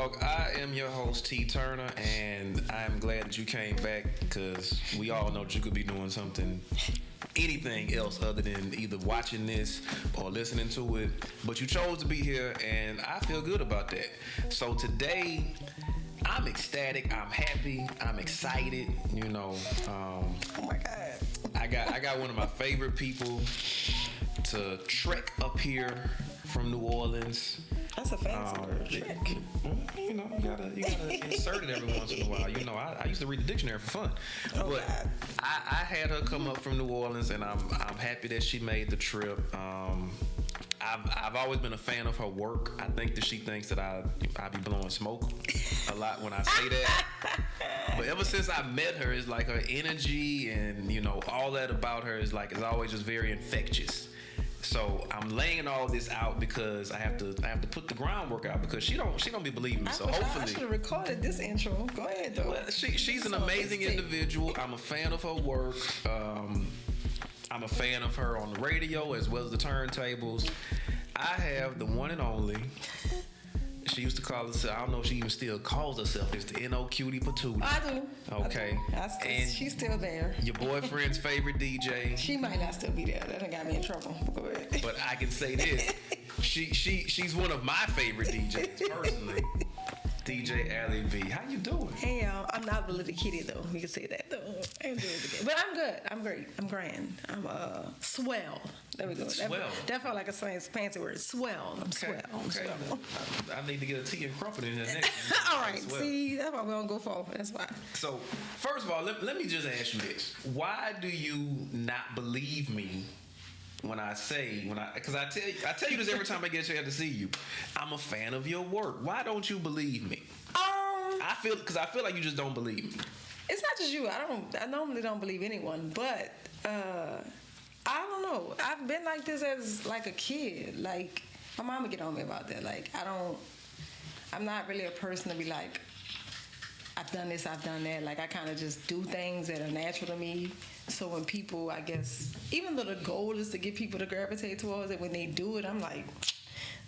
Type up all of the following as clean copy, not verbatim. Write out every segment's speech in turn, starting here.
Talk. I am your host, T. Turner, and I'm glad that you came back because we all know that you could be doing something, anything else other than either watching this or listening to it. But you chose to be here, and I feel good about that. So today, I'm ecstatic. I'm happy. I'm excited. Oh my God. I got one of my favorite people to trek up here from New Orleans. That's a fancy word, trek. You gotta insert it every once in a while. I used to read the dictionary for fun. Oh, but God. I had her come up from New Orleans, and I'm happy that she made the trip. I've always been a fan of her work. I think that she thinks that I be blowing smoke a lot when I say that. But ever since I met her, it's like her energy and all that about her is always just very infectious. So I'm laying all this out because I have to put the groundwork out because she don't be believing me. So hopefully I should have recorded this intro. Go ahead though. Well, she's an amazing individual. I'm a fan of her work. I'm a fan of her on the radio as well as the turntables. I have the one and only. She used to call herself, I don't know if she even still calls herself, it's the N.O. Cutie Patootie. I do. Okay. And she's still there. Your boyfriend's favorite DJ. She might not still be there. That done got me in trouble. Go ahead. But I can say this. She's one of my favorite DJs personally. DJ Allie B. How you doing? Hey y'all, I'm not a little kitty though. You can say that though. I ain't doing it again. But I'm good. I'm great. I'm grand. I'm swell. There we go. Swell. That felt like a fancy word. Swell. I'm swell. I'm okay. swell. I need to get a tea and crumpet in there next. All right. See, that's why we don't go for. That's why. So first of all, let me just ask you this: why do you not believe me? Because I tell you this every time I get a chance to see you. I'm a fan of your work. Why don't you believe me? I feel like you just don't believe me. It's not just you. I normally don't believe anyone, but I don't know. I've been like this as like a kid. Like my mama would get on me about that. Like I'm not really a person to be like, I've done this, I've done that. Like I kind of just do things that are natural to me. So when people, I guess, even though the goal is to get people to gravitate towards it, when they do it, I'm like,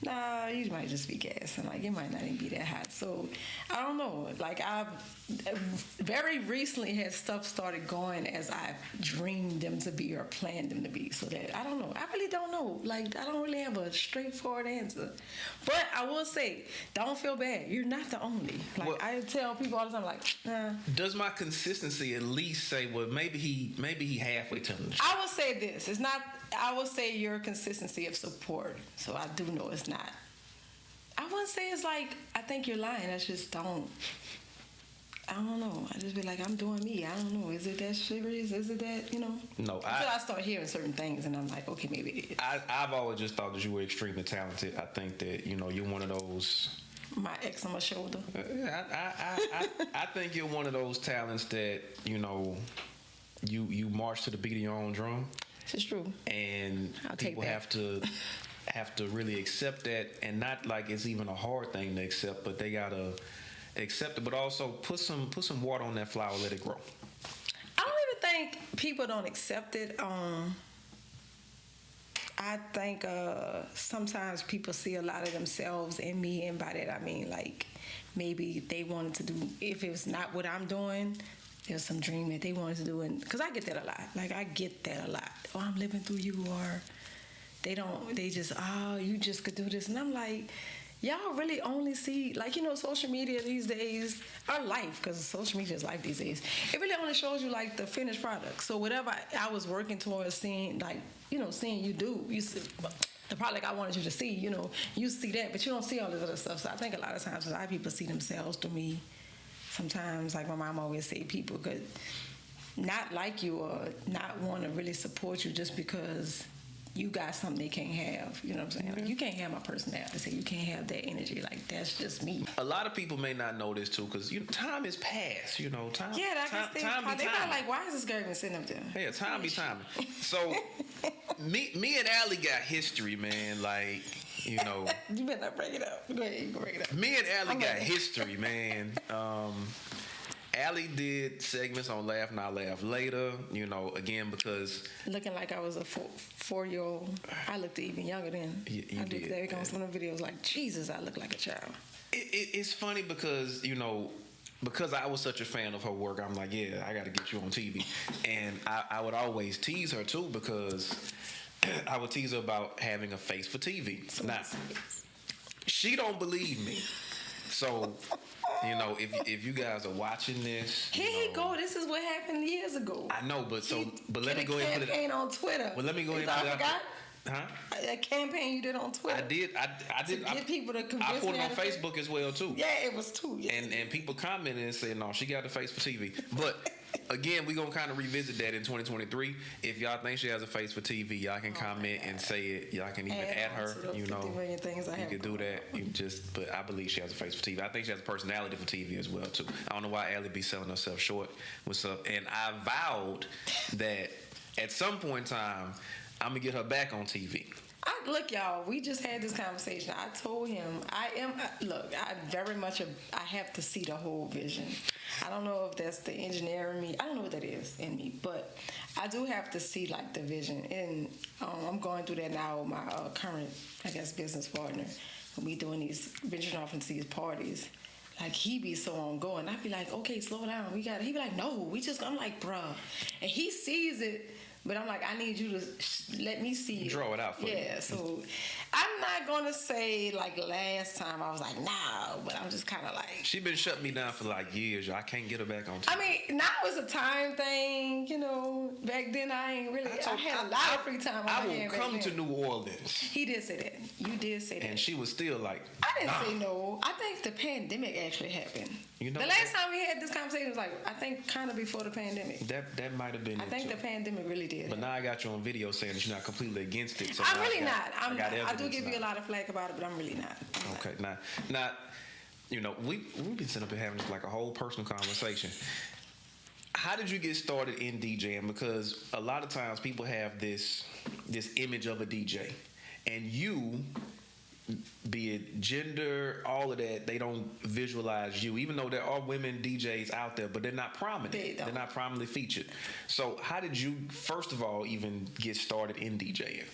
nah, you might just be gassing. Like it might not even be that hot. So I don't know. Like I've very recently had stuff started going as I've dreamed them to be or planned them to be. So that I don't know. I really don't know. Like I don't really have a straightforward answer. But I will say, don't feel bad. You're not the only. Like I tell people all the time, like, nah. Does my consistency at least say, well, maybe he halfway telling the truth? I will say this. It's not. I will say your consistency of support. So I do know it's not. I wouldn't say it's like I think you're lying. I just don't. I don't know. I just be like, I'm doing me. I don't know. Is it that serious? Is it that, No. Until I start hearing certain things and I'm like, okay, maybe it is. I've always just thought that you were extremely talented. I think that, you're one of those. My ex on my shoulder. I think you're one of those talents that, you march to the beat of your own drum. It's true. And people have to really accept that, and not like it's even a hard thing to accept, but they gotta accept it, but also put some water on that flower, let it grow. I don't even think people don't accept it. I think sometimes people see a lot of themselves in me, and by that I mean like maybe they wanted to do, if it's not what I'm doing, there's some dream that they wanted to do, and because I get that a lot. Like I get that a lot. Oh, I'm living through you, or they just, you just could do this, and I'm like, y'all really only see, like, social media these days, our life, because social media is life these days, it really only shows you like the finished product. So whatever I was working towards seeing, like, seeing you do, you see the product I wanted you to see, you see that, but you don't see all this other stuff. So I think a lot of times a lot of people see themselves through me. Sometimes, like my mom always say, people could not like you or not want to really support you just because you got something they can't have. You know what I'm saying? Like, you can't have my personality. So you can't have that energy. Like, that's just me. A lot of people may not know this, too, because time is past. Time. Yeah, that can time be. They're not like, why is this girl even sitting up there? Yeah, time be timing. So, me and Allie got history, man. Like, You better not break it up. Go ahead, you can break it up. Me and Allie got history, man. Allie did segments on Laugh Now, Laugh Later, again, because... Looking like I was a 4-year-old. I looked even younger then. You I did. There on some of the videos like, Jesus, I look like a child. It's funny because because I was such a fan of her work, I'm like, yeah, I got to get you on TV, and I would always tease her too because I would tease her about having a face for TV. Now, she don't believe me, so. If you guys are watching this, here you go. This is what happened years ago. I know, but let me go ahead and put it on Twitter. Well, let me go ahead and put it out. Huh? A campaign you did on Twitter. I did. To get people to convince me. I put it on Facebook as well too. Yeah, it was too. Yeah. And people commented and said, no, she got the face for TV. But again, we're gonna kind of revisit that in 2023. If y'all think she has a face for TV, y'all can comment and say it. Y'all can even add her. You can do that. But I believe she has a face for TV. I think she has a personality for TV as well too. I don't know why Allie be selling herself short. What's up? And I vowed that at some point in time, I'm gonna get her back on TV. Look, y'all, we just had this conversation. I told him I have to see the whole vision. I don't know if that's the engineer in me. I don't know what that is in me, but I do have to see like the vision. And I'm going through that now with my current, I guess, business partner. When we doing these venturing off into these parties. Like, he be so ongoing. I'd be like, okay, slow down. We got it. He'd be like, no, I'm like, bruh. And he sees it. But I'm like, I need you to let me see it. Draw it out for you. Yeah, so I'm not going to say like last time I was like, no, but I'm just kind of like. She been shutting me down for like years. I can't get her back on TV. I mean, now it's a time thing, Back then I ain't really. I had a lot of free time. I will come to New Orleans. He did say that. You did say that. And she was still like, I didn't say no. I think the pandemic actually happened. The last time we had this conversation was like, I think kind of before the pandemic. That might have been. I think the pandemic really did. But now I got you on video saying that you're not completely against it. So I'm really not. I do give you a lot of flack about it, but I'm really not. Okay, now, we've been sitting up here having just like a whole personal conversation. How did you get started in DJing? Because a lot of times people have this image of a DJ, and you, be it gender, all of that, they don't visualize you, even though there are women DJs out there, but they're not prominent. They're not prominently featured. So how did you, first of all, even get started in DJing?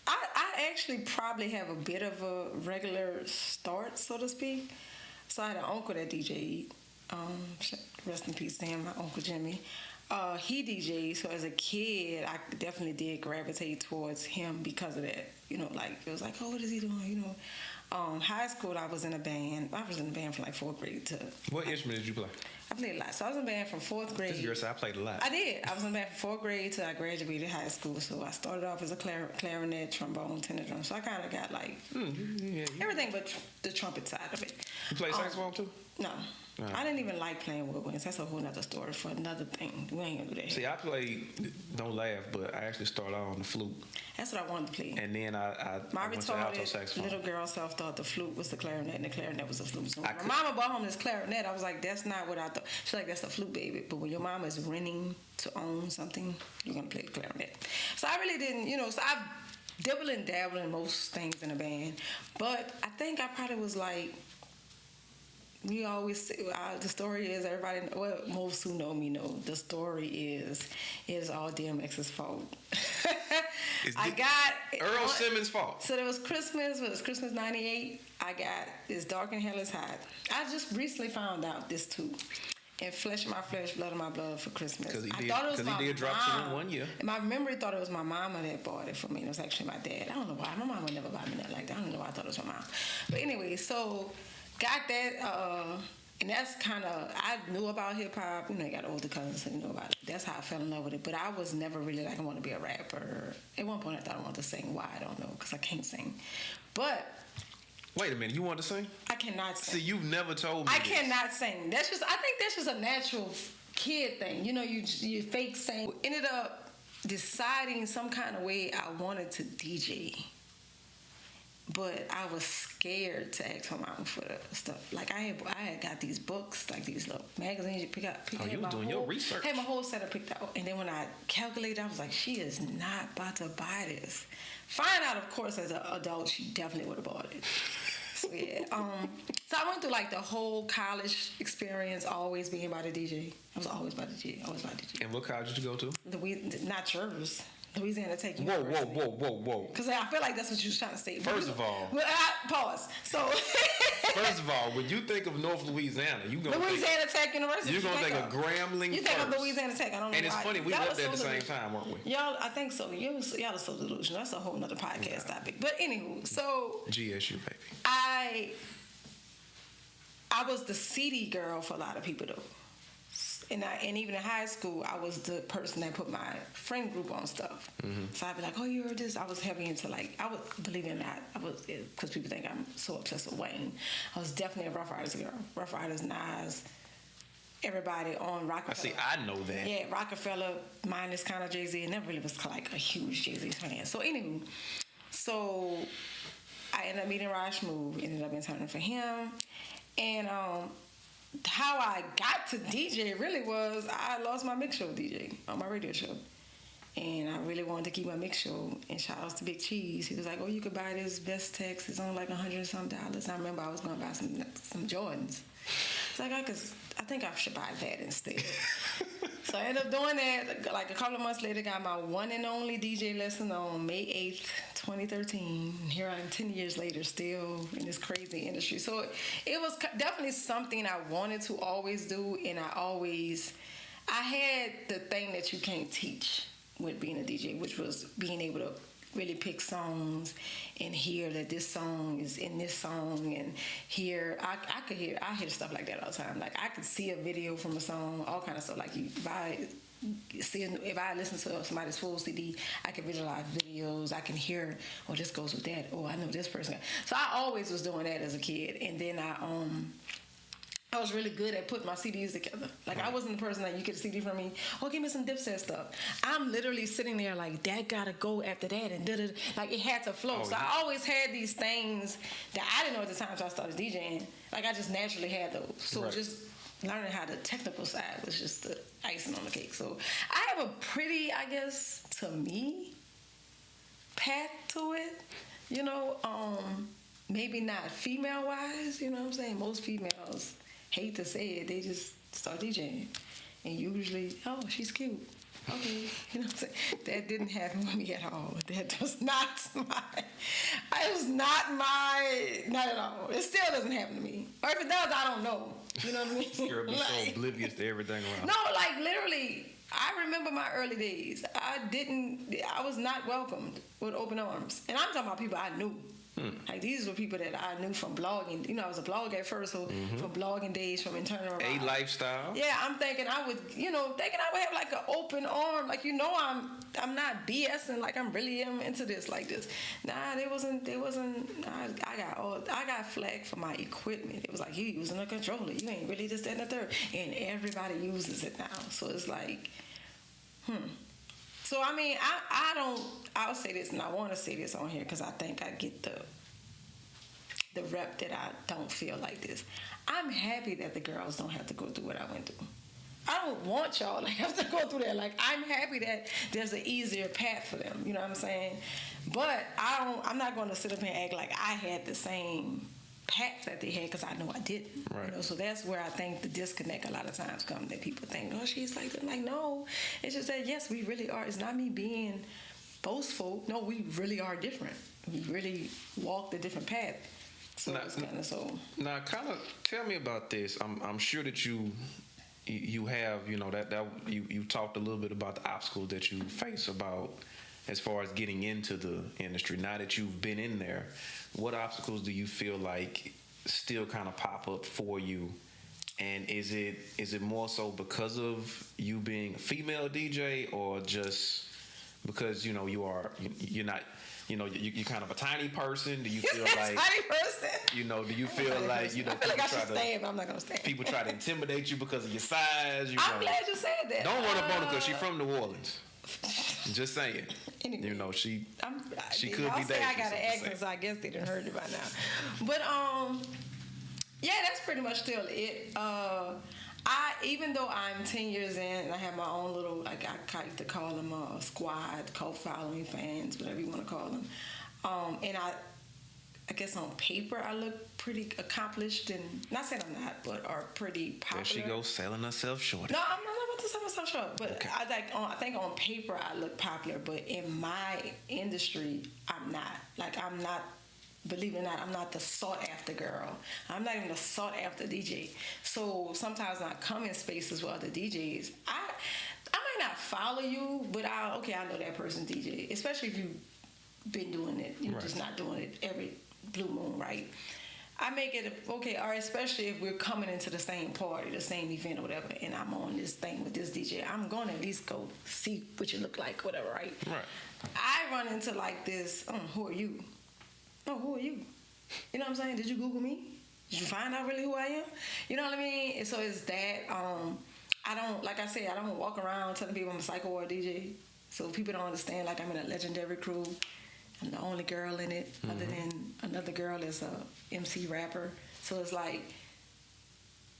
I actually probably have a bit of a regular start, so to speak. So I had an uncle that DJ'd. Rest in peace to him, my Uncle Jimmy. He DJ'd, so as a kid, I definitely did gravitate towards him because of that. It was like, oh, what is he doing? High school, I was in a band. I was in a band from like 4th grade to. What instrument did you play? I played a lot. So I was in a band from 4th grade. This girl said I played a lot. I did. I was in a band from 4th grade till I graduated high school. So I started off as a clarinet, trombone, tenor drum. So I kind of got like everything but the trumpet side of it. You play saxophone too? No. I didn't even like playing woodwinds. That's a whole nother story for another thing. We ain't gonna do that. See, I played, don't laugh, but I actually started out on the flute. That's what I wanted to play. And then I went to alto saxophone. Little girl self thought the flute was the clarinet and the clarinet was the flute. So when my mama bought home this clarinet, I was like, that's not what I thought. She's like, that's the flute, baby. But when your mama is renting to own something, you're gonna play the clarinet. So I really didn't, so I dibble and dabble in most things in a band. But I think I probably was like, we always say, the story is, everybody, well, most who know me know, the story is all DMX's fault. Earl Simmons' fault. So there was Christmas 98. I got It's Dark and Hell is Hot. I just recently found out this too. And Flesh of My Flesh, Blood of My Blood for Christmas. Because he did drop two in 1 year. And my memory thought it was my mama that bought it for me. It was actually my dad. I don't know why. My mom would never buy me nothing like that. I don't know why I thought it was my mom. But anyway, so got that, and that's kind of, I knew about hip-hop. You got older cousins, so you know about it. That's how I fell in love with it. But I was never really like, I want to be a rapper. At one point, I thought I wanted to sing. Why? I don't know, because I can't sing. But wait a minute, you want to sing? I cannot sing. See, you've never told me I cannot sing. I think that's just a natural kid thing. You fake sing. Ended up deciding some kind of way I wanted to DJ. But I was scared to ask my mom for the stuff. Like, I had got these books, like these little magazines you pick out. You were doing your research. I had my whole setup picked out. And then when I calculated, I was like, she is not about to buy this. Find out, of course, as an adult, she definitely would have bought it. So, yeah. So I went through, like, the whole college experience, always being by the DJ. I was always by the DJ, always by the DJ. And what college did you go to? Not yours. Louisiana Tech Whoa, University. whoa. Because I feel like that's what you was trying to say. First of all. Pause. So. First of all, when you think of North Louisiana, you gonna Louisiana Tech University. You're gonna think of Grambling. You think of Louisiana Tech. I don't know. And it's why. funny, we lived there at the same time, weren't we? Y'all, I think so. Y'all are so delusional. That's a whole nother podcast topic. But anywho, so GSU, baby. I was the CD girl for a lot of people though. And even in high school, I was the person that put my friend group on stuff. Mm-hmm. So I'd be like, oh, you heard this? I was heavy into believe it or not, because people think I'm so obsessed with Wayne. I was definitely a Rough Riders girl. Rough Riders, Nas, everybody on Rockefeller. I know that. Yeah, Rockefeller, minus kind of Jay-Z. I never really was like a huge Jay-Z fan. So anywho, I ended up meeting Raj Smooth, ended up interning for him. And how I got to DJ really was I lost my mix show DJ on my radio show. And I really wanted to keep my mix show. And shout outs to Big Cheese. He was like, oh, you could buy this Vestex. It's only like $100 and some. I remember I was going to buy some Jordans. It's like, I think I should buy that instead. So I ended up doing that. Like a couple of months later, got my one and only DJ lesson on May 8th, 2013. And here I am 10 years later still in this crazy industry. So it was definitely something I wanted to always do. And I had the thing that you can't teach with being a DJ, which was being able to really pick songs and hear that this song is in this song, and hear I hear stuff like that all the time. Like I could see a video from a song, all kind of stuff. Like if I listen to somebody's full CD, I can visualize videos. I can hear, oh, this goes with that. Oh, I know this person. So I always was doing that as a kid, and then I was really good at putting my CDs together. Like, right. I wasn't the person that you get a CD from me, oh, give me some Dipset stuff. I'm literally sitting there like, that gotta go after that, and da-da-da. Like, it had to flow. So I always had these things that I didn't know at the time until I started DJing. Like, I just naturally had those. So just learning how the technical side was just the icing on the cake. So I have a pretty, I guess, to me, path to it. You know, maybe not female-wise, you know what I'm saying? Most females hate to say it, they just start DJing. And usually, oh, she's cute. Okay, you know what I'm saying? That didn't happen with me at all. That was not not at all. It still doesn't happen to me. Or if it does, I don't know. You know what I mean? You're so oblivious to everything around. No, like literally, I remember my early days. I was not welcomed with open arms. And I'm talking about people I knew. Like these were people that I knew from blogging. You know, I was a blogger at first, so from blogging days, from internal. A lifestyle. Yeah, I'm thinking I would have like an open arm. Like, you know, I'm not BSing. Like I really am into this like this. Nah, they wasn't. I got flagged for my equipment. It was like, you using a controller. You ain't really this, that, and the third. And everybody uses it now. So it's like, So, I mean, I'll say this, and I want to say this on here because I think I get the rep that I don't feel like this. I'm happy that the girls don't have to go through what I went through. I don't want y'all to have to go through that. Like, I'm happy that there's an easier path for them. You know what I'm saying? But I'm not going to sit up here and act like I had the same path that they had, because I know I didn't. Right. You know, so that's where I think the disconnect a lot of times comes, that people think, oh, she's like that. I'm like, no, it's just that, yes, we really are. It's not me being boastful. No, we really are different. We really walked a different path. So it's kind of so. Now, kind of tell me about this. I'm sure that you have, you know, that you talked a little bit about the obstacles that you face about as far as getting into the industry. Now that you've been in there, what obstacles do you feel like still kind of pop up for you? And is it more so because of you being a female DJ, or just because, you know, you're not, you know, you're kind of a tiny person? Do you feel like tiny person? You know, do you feel like, you know, I feel like I should stand, but I'm not gonna stand. People try to intimidate you because of your size. I'm glad you said that. Don't run up on her because she's from New Orleans. Just saying. Anyway, you know, she could be dangerous. I got an accent, so I guess they done heard it by now. But yeah, that's pretty much still it. Even though I'm 10 years in and I have my own little, like I like to call them a squad, cult following, fans, whatever you want to call them. And I guess on paper I look pretty accomplished, and not saying I'm not, but are pretty popular. There she goes selling herself short. No, I'm not want to sell myself short. But Okay. I think on paper I look popular, but in my industry, I'm not. Like, I'm not, believe it or not, I'm not the sought after girl. I'm not even the sought after DJ. So sometimes when I come in spaces with other DJs, I might not follow you, but I know that person DJ. Especially if you've been doing it. You're just not doing it every blue moon, right? I make it okay, or especially if we're coming into the same party, the same event or whatever, and I'm on this thing with this DJ, I'm going to at least go see what you look like, whatever, right? Right. I run into like this, who are you? Oh, who are you? You know what I'm saying? Did you Google me? Did you find out really who I am? You know what I mean? And so it's that. I don't, like I said, I don't walk around telling people I'm a psycho or a DJ. So people don't understand, like, I'm in a legendary crew. I'm the only girl in it, other than another girl is a MC rapper. So it's like,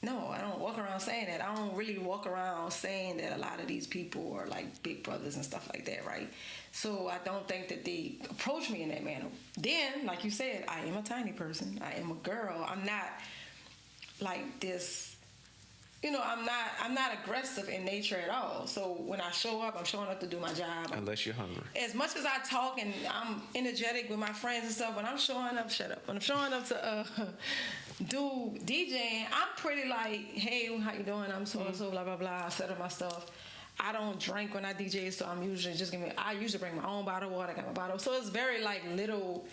no, I don't walk around saying that. I don't really walk around saying that a lot of these people are like big brothers and stuff like that, right? So I don't think that they approach me in that manner. Then, like you said, I am a tiny person. I am a girl. I'm not like this. You know, I'm not aggressive in nature at all. So when I show up, I'm showing up to do my job. Unless you're hungry. As much as I talk and I'm energetic with my friends and stuff, when I'm showing up, when I'm showing up to do DJing, I'm pretty like, hey, how you doing? I'm so-and-so, blah, blah, blah. I set up my stuff. I don't drink when I DJ, so I'm usually I usually bring my own bottle of water. I got my bottle. So it's very like little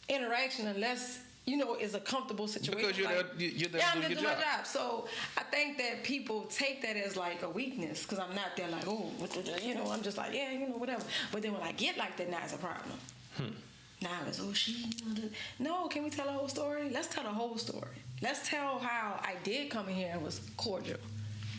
interaction unless, you know, it's a comfortable situation. Because you're like, there to I'm do to your do my job. job. So I think that people take that as like a weakness because I'm not there like, oh, you know, I'm just like, yeah, you know, whatever. But then when I get like that, now it's a problem. Now it's, oh, no, can we tell the whole story? Let's tell the whole story. Let's tell how I did come in here and was cordial.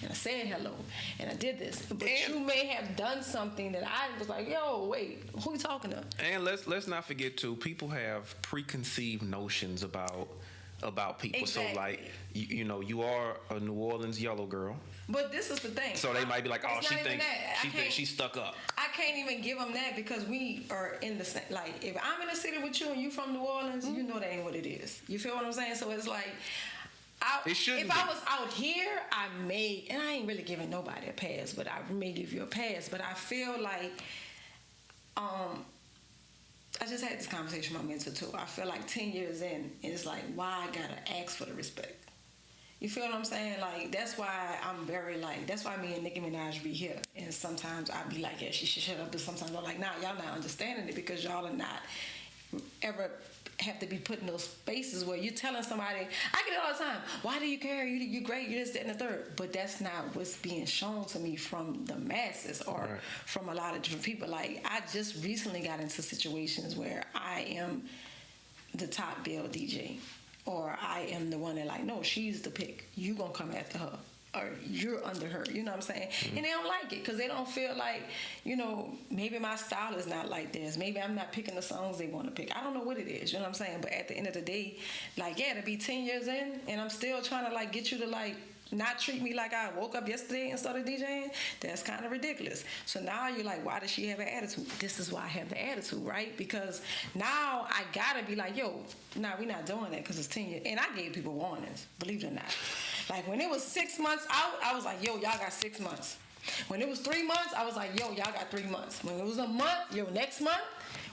And I said hello, and I did this. But you may have done something that I was like, yo, wait, who you talking to? And let's not forget too, people have preconceived notions about people. Exactly. So like, you know, you are a New Orleans yellow girl. But this is the thing. So they might be like, oh, It's she not even thinks that. she's stuck up. I can't even give them that because we are in the same. Like, if I'm in a city with you and you from New Orleans, you know that ain't what it is. You feel what I'm saying? So it's like, if I was out here, I may, and I ain't really giving nobody a pass, but I may give you a pass. But I feel like, I just had this conversation with my mentor too. I feel like 10 years in, and it's like, why I gotta ask for the respect? You feel what I'm saying? Like, that's why I'm very like, that's why me and Nicki Minaj be here. And sometimes I be like, yeah, she should shut up. But sometimes I'm like, nah, y'all not understanding it because y'all are not ever have to be put in those spaces where you're telling somebody, I get it all the time, why do you care? You great, you this, that, and the third. But that's not what's being shown to me from the masses or from a lot of different people. Like, I just recently got into situations where I am the top bill DJ. Or I am the one that like, no, she's the pick. You gonna come after her. Or you're under her. You know what I'm saying? And they don't like it because they don't feel like, you know, maybe my style is not like this. Maybe I'm not picking the songs they want to pick. I don't know what it is. You know what I'm saying? But at the end of the day, like, yeah, to be 10 years in and I'm still trying to like get you to like not treat me like I woke up yesterday and started DJing, that's kind of ridiculous. So now you're like, why does she have an attitude? This is why I have the attitude, right? Because now I gotta be like, yo, nah, we're not doing that because it's 10 years. And I gave people warnings, believe it or not. Like, when it was 6 months out, I was like, yo, y'all got 6 months. When it was 3 months, I was like, yo, y'all got 3 months. When it was a month, yo, next month,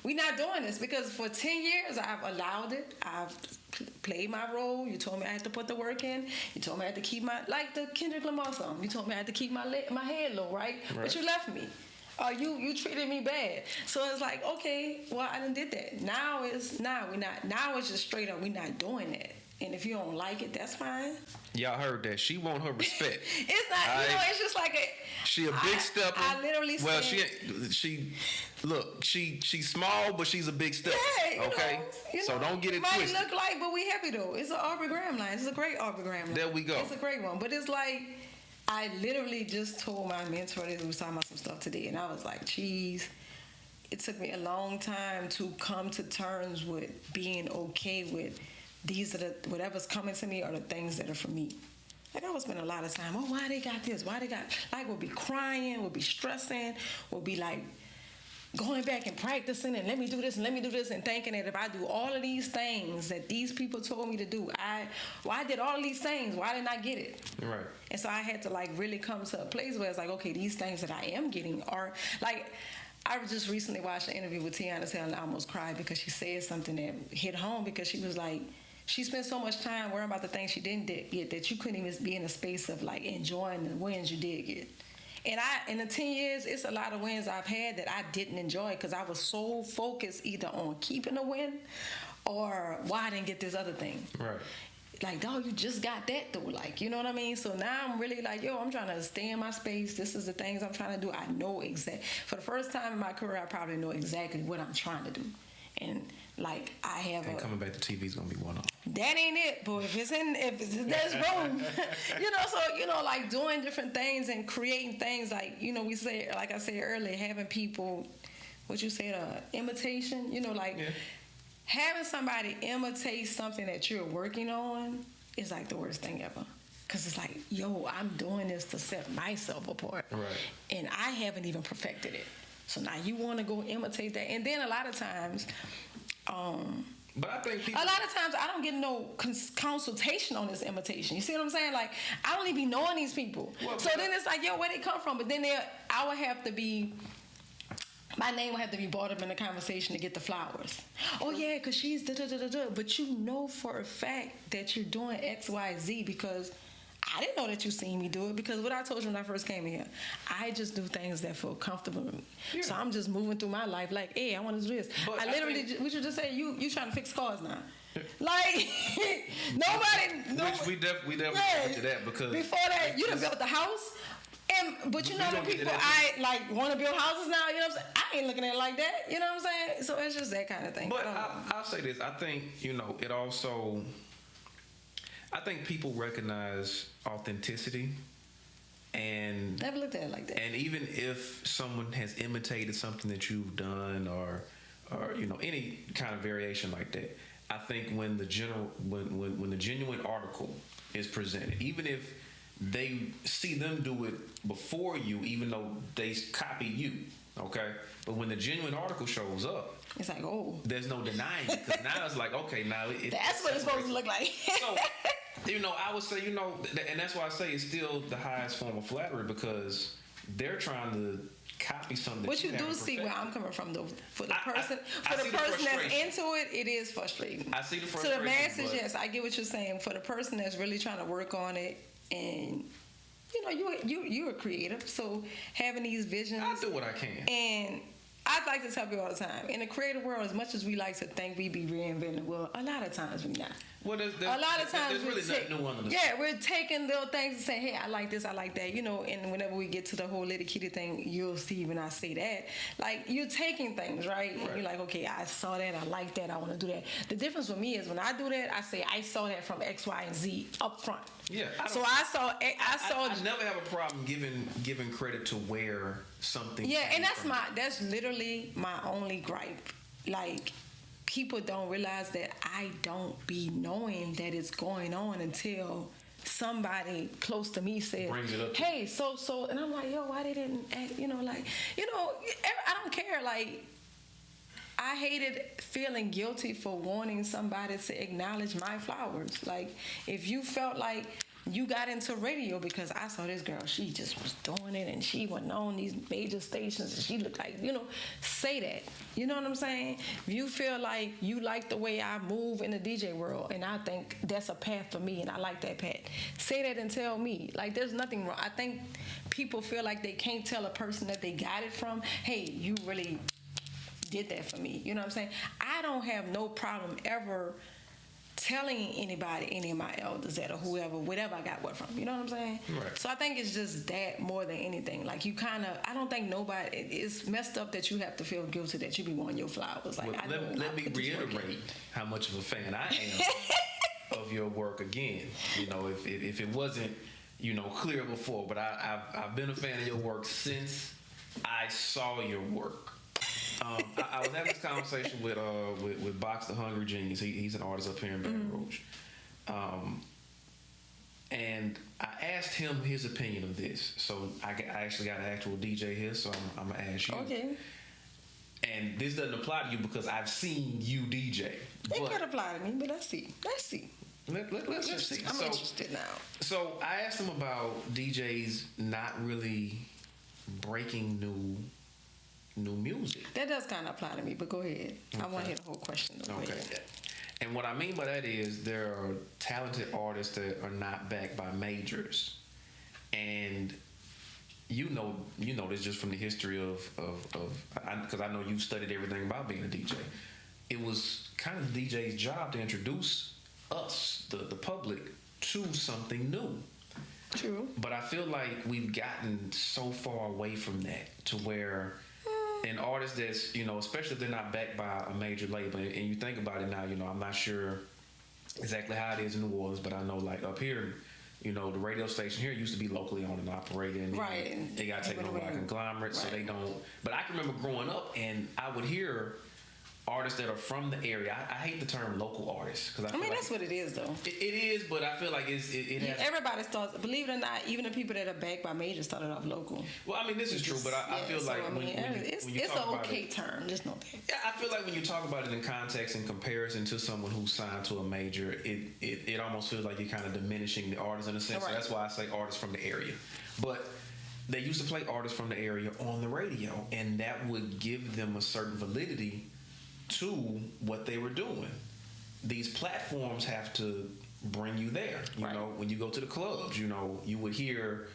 we not doing this because for 10 years, I've allowed it. I've played my role. You told me I had to put the work in. You told me I had to keep like the Kendrick Lamar song. You told me I had to keep my head low, right? But you left me. You treated me bad. So it's like, okay, well, I done did that. Now it's just straight up, we not doing that. And if you don't like it, that's fine. Y'all heard that. She want her respect. It's not, you know, it's just like she a big stepper. I literally well, said, she's small, but she's a big stepper. Yeah, okay? So don't get it twisted. Might look like, but we happy though. It's an Aubrey Graham line. It's a great Aubrey Graham line. There we go. It's a great one. But it's like, I literally just told my mentor that we was talking about some stuff today, and I was like, geez, it took me a long time to come to terms with being okay with these are the whatever's coming to me are the things that are for me. Like, I would spend a lot of time, why they got this? Why they got, like, we'll be crying, we'll be stressing, we'll be like going back and practicing and let me do this and let me do this and thinking that if I do all of these things that these people told me to do, I did all of these things, why didn't I get it? Right. And so I had to like really come to a place where it's like, okay, these things that I am getting are like, I just recently watched an interview with Tiana Taylor and I almost cried because she said something that hit home, because she was like, she spent so much time worrying about the things she didn't get that you couldn't even be in a space of like enjoying the wins you did get. And in the 10 years, it's a lot of wins I've had that I didn't enjoy because I was so focused either on keeping a win or why I didn't get this other thing. Right. Like, dog, you just got that though. Like, you know what I mean? So now I'm really like, I'm trying to stay in my space. This is the things I'm trying to do. I know for the first time in my career, I probably know exactly what I'm trying to do. And like, I have coming back to TV is gonna be one of them. That ain't it, but if there's room, so like doing different things and creating things, like, we say, like I said earlier, having people, what you said, imitation, having somebody imitate something that you're working on is like the worst thing ever. Because it's like, I'm doing this to set myself apart. Right. And I haven't even perfected it. So now you want to go imitate that. And then a lot of times, but I think a lot of times I don't get no consultation on this imitation. You see what I'm saying? Like, I don't even be knowing these people. Well, so then it's like, where they come from? But then I would have to be, my name would have to be brought up in the conversation to get the flowers. Oh yeah, because she's da-da-da-da-da. But you know for a fact that you're doing X, Y, Z because I didn't know that you seen me do it, because what I told you when I first came here, I just do things that feel comfortable with me. Yeah. So I'm just moving through my life like, hey, I want to do this. But I literally, we should just say, you trying to fix cars now. Like, nobody. We definitely to that, because before that, you done built the house. But you know the people I like want to build houses now, you know what I'm saying? I ain't looking at it like that, you know what I'm saying? So it's just that kind of thing. But I'll say this, I think, it also, I think people recognize authenticity, and never looked at it like that. And even if someone has imitated something that you've done, or any kind of variation like that, I think when the genuine article is presented, even if they see them do it before you, even though they copy you, okay? But when the genuine article shows up, it's like, there's no denying it, because now it's like, okay, now that's what it's supposed to look like. So, I would say, and that's why I say it's still the highest form of flattery, because they're trying to copy something. But you do see where I'm coming from, though. For the person, that's into it, it is frustrating. I see the frustration. To the masses, yes, I get what you're saying. For the person that's really trying to work on it, and you're a creative, so having these visions, I do what I can. And I'd like to tell people all the time, in the creative world, as much as we like to think we be reinventing the world, a lot of times we're not. Well, a lot of times there's really nothing new under the sun. Yeah, we're taking little things and saying, hey, I like this, I like that, and whenever we get to the whole little kitty thing, you'll see when I say that, like, you're taking things, right? And you're like, okay, I saw that, I like that, I want to do that. The difference with me is when I do that, I say, I saw that from X, Y, and Z up front. Yeah. I never have a problem giving credit to where something. Yeah, and that's literally my only gripe. Like, people don't realize that I don't be knowing that it's going on until somebody close to me says, brings it up. Hey, so, and I'm like, why they didn't act, I don't care. Like, I hated feeling guilty for wanting somebody to acknowledge my flowers. Like, if you felt like you got into radio because I saw this girl, she just was doing it and she went on these major stations and she looked like, say that. You know what I'm saying? If you feel like you like the way I move in the DJ world and I think that's a path for me and I like that path, say that and tell me. Like, there's nothing wrong. I think people feel like they can't tell a person that they got it from, hey, you really did that for me. You know what I'm saying? I don't have no problem ever telling anybody, any of my elders that or whoever, whatever I got what from. You know what I'm saying? Right. So I think it's just that more than anything. Like, I don't think nobody, it's messed up that you have to feel guilty that you be wanting your flowers. Like, well, let me reiterate how much of a fan I am of your work again. If it wasn't, clear before, but I've been a fan of your work since I saw your work. I was having this conversation with Box the Hungry Genius. He's an artist up here in Baton Rouge. And I asked him his opinion of this. So I actually got an actual DJ here, so I'm going to ask you. Okay. and this doesn't apply to you because I've seen you DJ. It could apply to me, but let's see. Let's see. Let's just see. I'm interested now. So I asked him about DJs not really breaking new music. That does kind of apply to me, but go ahead. Okay. I want to hear the whole question. Though. Okay. And what I mean by that is there are talented artists that are not backed by majors, and you know this just from the history of because I know you studied everything about being a DJ. It was kind of the DJ's job to introduce us, the public, to something new. True. But I feel like we've gotten so far away from that to where an artist that's, especially if they're not backed by a major label, and you think about it now, I'm not sure exactly how it is in New Orleans, but I know like up here, the radio station here used to be locally owned and operated, and right. They got taken over by conglomerates, right. So they don't. But I can remember growing up, and I would hear artists that are from the area. I hate the term local artists because I mean that's what it is though. It is, but I feel like it has. Everybody starts. Believe it or not, even the people that are backed by majors started off local. Well, I mean this is true, but I feel like when you it's an okay term. Just know that. Yeah, I feel like when you talk about it in context and comparison to someone who's signed to a major, it almost feels like you're kind of diminishing the artist in a sense. Right. So that's why I say artists from the area, but. They used to play artists from the area on the radio, and that would give them a certain validity to what they were doing. These platforms have to bring you there. You know, when you go to the clubs, you would hear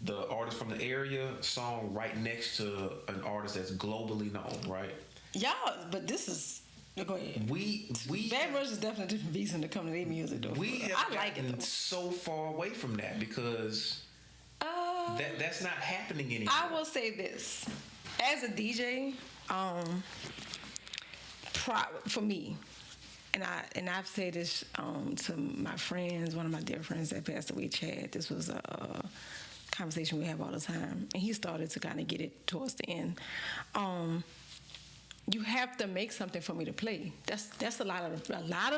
the artist from the area song right next to an artist that's globally known, right? Yeah, but this is. Go ahead. Baton Rouge is definitely different beats when it comes to their music, though. I like it so far away from that because that's not happening anymore. I will say this: as a DJ, for me, and I've said this to my friends, one of my dear friends that passed away, Chad. This was a conversation we have all the time, and he started to kind of get it towards the end. You have to make something for me to play. That's a lot of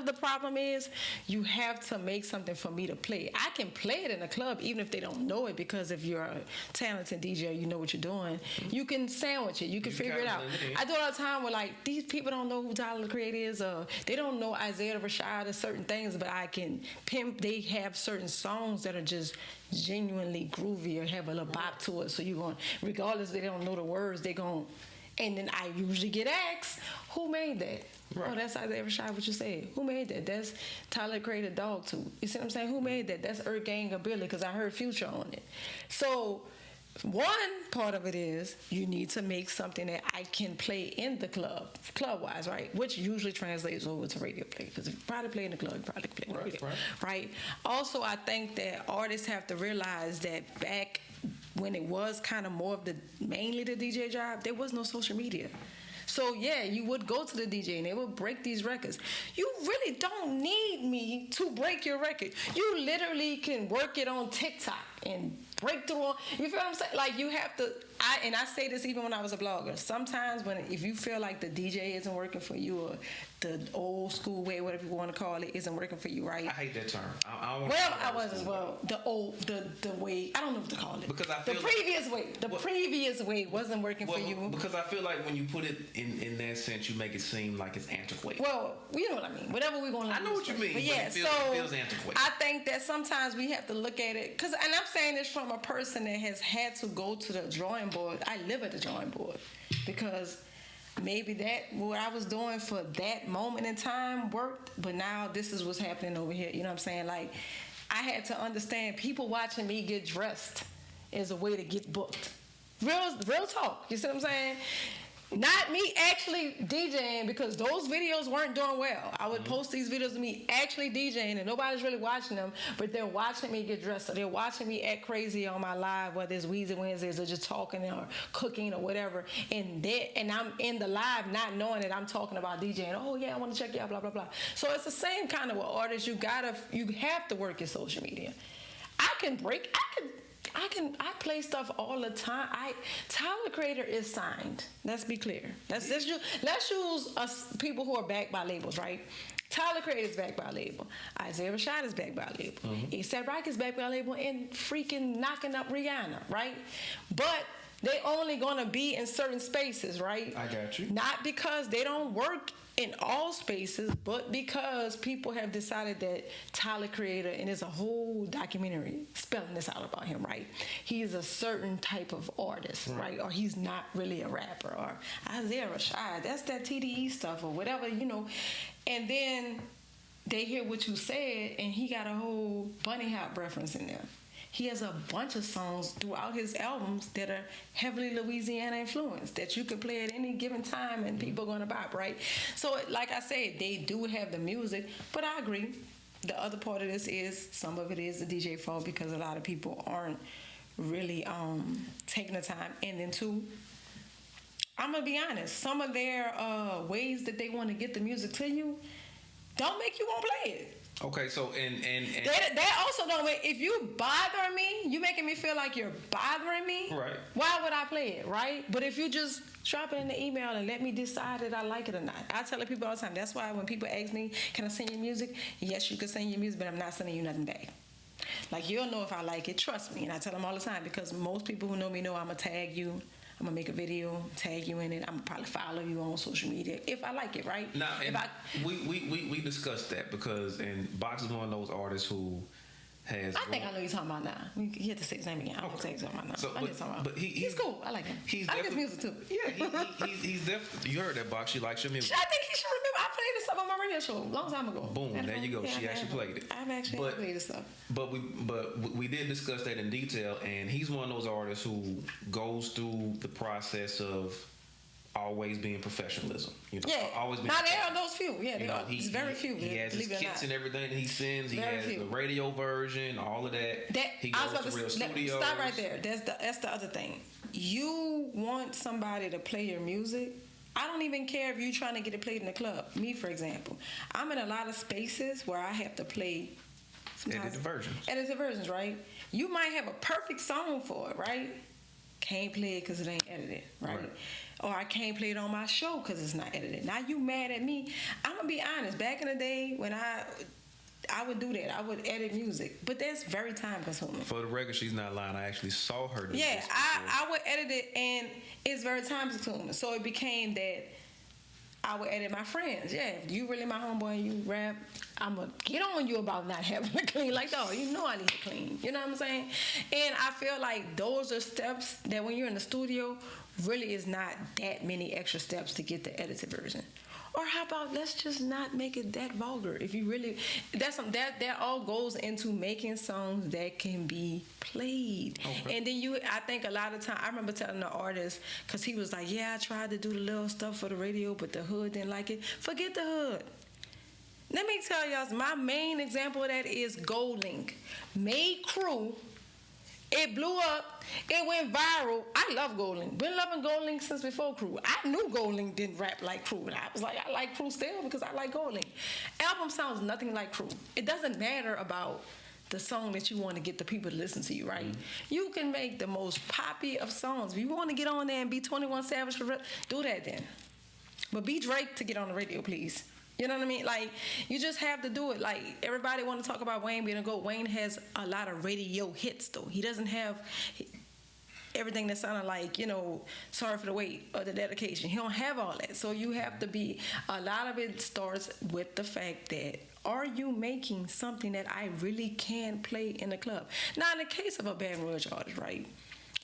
the problem is you have to make something for me to play. I can play it in a club even if they don't know it, because if you're a talented DJ, you know what you're doing. You can sandwich it. You can figure it out. I do it all the time where like these people don't know who Tyler the Creator is, or they don't know Isaiah Rashad or certain things, but I can pimp. They have certain songs that are just genuinely groovy or have a little bop to it. So you're going, regardless if they don't know the words, they're going. And then I usually get asked, who made that? Right. Oh, that's Isaiah Rashad, what you said. Who made that? That's Tyler Creator Dog Too. You see what I'm saying? Who made that? That's Earth Gang or Billy, because I heard Future on it. So one part of it is you need to make something that I can play in the club-wise, right? Which usually translates over to radio play, because if you probably play in the club, you probably play in the radio, right? Also, I think that artists have to realize that back when it was kind of more of mainly the DJ job, there was no social media. So yeah, you would go to the DJ and they would break these records. You really don't need me to break your record. You literally can work it on TikTok and break through on, you feel what I'm saying? Like you have to, I say this even when I was a blogger. Sometimes if you feel like the DJ isn't working for you, or the old school way, whatever you want to call it, isn't working for you, right? I hate that term. I was as well. The way, I don't know what to call it. Because I feel the previous way wasn't working for you. Because I feel like when you put it in that sense, you make it seem like it's antiquated. Well, you know what I mean. Whatever we're going to. I know what you mean. But yeah, it feels antiquated. I think that sometimes we have to look at it, and I'm saying this from a person that has had to go to the drawing board. I live at the drawing board because maybe what I was doing for that moment in time worked, but now this is what's happening over here. You know what I'm saying? Like, I had to understand people watching me get dressed is a way to get booked. Real talk. You see what I'm saying? Not me actually DJing, because those videos weren't doing well. I would post these videos of me actually DJing and nobody's really watching them, but they're watching me get dressed. So they're watching me act crazy on my live, whether it's Weezy Wednesdays or just talking or cooking or whatever. And I'm in the live not knowing that I'm talking about DJing. Oh yeah, I want to check you out, blah, blah, blah. So it's the same kind of artist. You have to work your social media. I play stuff all the time. Tyler the Creator is signed. Let's be clear. Let's use us people who are backed by labels, right? Tyler the Creator is backed by a label. Isaiah Rashad is backed by a label. A$AP Rocky is backed by a label and freaking knocking up Rihanna, right? But They only gonna be in certain spaces, right? I got you. Not because they don't work in all spaces, but because people have decided that Tyler Creator, and there's a whole documentary spelling this out about him, right? He's a certain type of artist, right? Or he's not really a rapper, or Isaiah Rashad, that's that TDE stuff, or whatever, you know. And then they hear what you said, and he got a whole bunny hop reference in there. He has a bunch of songs throughout his albums that are heavily Louisiana influenced that you can play at any given time and people are gonna bop, right? So, like I said, they do have the music, but I agree. The other part of this is some of it is the DJ fault because a lot of people aren't really taking the time. And then two, I'm gonna be honest, some of their ways that they want to get the music to you don't make you want to play it. Okay, so and that also don't make, if you bothering me, you making me feel like you're bothering me. Right. Why would I play it, right? But if you just drop it in the email and let me decide that I like it or not. I tell people all the time. That's why when people ask me, "Can I send you music?" Yes, you can send your music, but I'm not sending you nothing back. Like, you'll know if I like it. Trust me. And I tell them all the time because most people who know me know I'm gonna tag you. I'm gonna make a video, tag you in it. I'm gonna probably follow you on social media if I like it, right? Now, we discussed that because Box is one of those artists who has. I think I know you're talking about now. You have to say his name again. I don't say he's talking about now. So, but he's cool. I like him. I like his music too. Yeah, he's definitely. You heard that, Box. She likes your music. I think he should remember. I played this stuff on my radio show a long time ago. Boom, there you go. Yeah, she actually played it. I've actually played this stuff. But we did discuss that in detail, and he's one of those artists who goes through the process of always being professionalism. You know, yeah. Always being. Now there are those few. Yeah, there are. He's very few. He has his kits and everything that he sends. He has the radio version, all of that. He goes to real studios. Stop right there. That's the other thing. You want somebody to play your music. I don't even care if you're trying to get it played in the club. Me, for example, I'm in a lot of spaces where I have to play edited versions, right? You might have a perfect song for it, right? Can't play it because it ain't edited, right? Or I can't play it on my show because it's not edited. Now you mad at me. I'm gonna be honest. Back in the day when I would do that. I would edit music, but that's very time consuming. For the record, she's not lying. I actually saw her do this. Yeah, I would edit it, and it's very time consuming. So it became that I would edit my friends. Yeah, if you really my homeboy and you rap, I'm gonna get on you about not having to clean. Like, oh, you know I need to clean. You know what I'm saying? And I feel like those are steps that when you're in the studio, really is not that many extra steps to get the edited version. Or how about let's just not make it that vulgar? If you really, that all goes into making songs that can be played. Okay. And then I think a lot of time, I remember telling the artist, because he was like, yeah, I tried to do the little stuff for the radio, but the hood didn't like it. Forget the hood. Let me tell y'all, my main example of that is Gold Link. Made Crew. It blew up. It went viral. I love Gold Link. Been loving Gold Link since before Crew. I knew Gold Link didn't rap like Crew. And I was like, I like Crew still because I like Gold Link. Album sounds nothing like Crew. It doesn't matter about the song that you want to get the people to listen to you, right? Mm-hmm. You can make the most poppy of songs. If you want to get on there and be 21 Savage, do that then. But be Drake to get on the radio, please. You know what I mean? Like, you just have to do it. Like, everybody want to talk about Wayne being a GOAT. Wayne has a lot of radio hits, though. He doesn't have everything that sounded like, Sorry for the Wait or The Dedication. He don't have all that. So you have to be, a lot of it starts with the fact that, are you making something that I really can play in the club? Now, in the case of a Baton Rouge artist, right?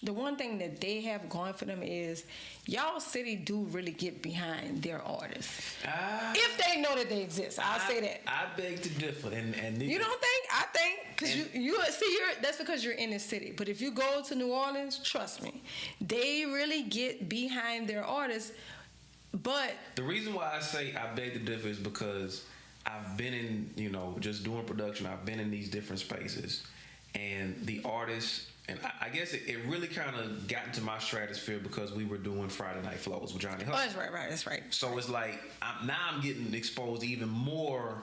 The one thing that they have going for them is y'all city do really get behind their artists. If they know that they exist. I'll say that. I beg to differ. And you don't think? I think, because that's because you're in the city. But if you go to New Orleans, trust me, they really get behind their artists. But the reason why I say I beg to differ is because I've been in, just doing production. I've been in these different spaces. And the artists... And I guess it really kind of got into my stratosphere because we were doing Friday Night Flows with Johnny Hutton. Oh, that's right. So it's like, I'm getting exposed to even more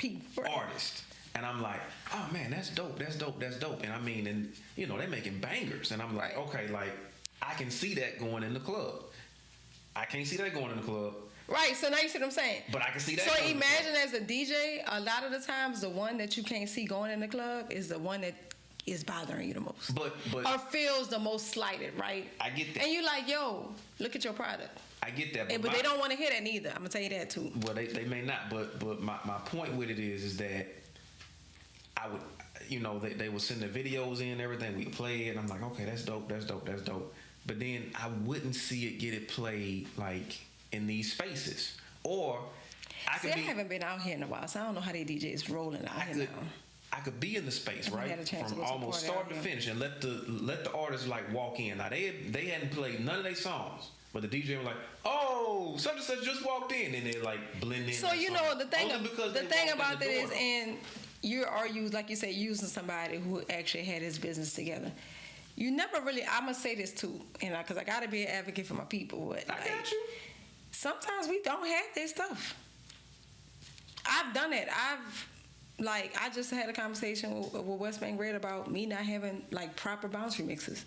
artists. And I'm like, oh man, that's dope. And I mean, they're making bangers. And I'm like, okay, like, I can see that going in the club. I can't see that going in the club. Right, so now you see what I'm saying. But I can see that. So imagine as a DJ, a lot of the times the one that you can't see going in the club is the one that is bothering you the most. But or feels the most slighted, right? I get that. And you like, yo, look at your product. I get that. But they don't want to hear that neither. I'm going to tell you that too. Well, they may not. But my point with it is that I would, they would send the videos in, everything, we play it, and I'm like, okay, that's dope. But then I wouldn't see it get it played like in these spaces. Or I haven't been out here in a while, so I don't know how they DJs rolling out here now. I could be in the space, right, from almost start to finish, and let the artists like walk in. Now they hadn't played none of their songs, but the DJ was like, "Oh, such and such just walked in," and they like blend in. So the thing about that is, and you like you say, using somebody who actually had his business together. You never really. I'm gonna say this too, because I gotta be an advocate for my people. But I got you. Sometimes we don't have their stuff. I've done it. I just had a conversation with West Bank Red about me not having like proper bounce remixes.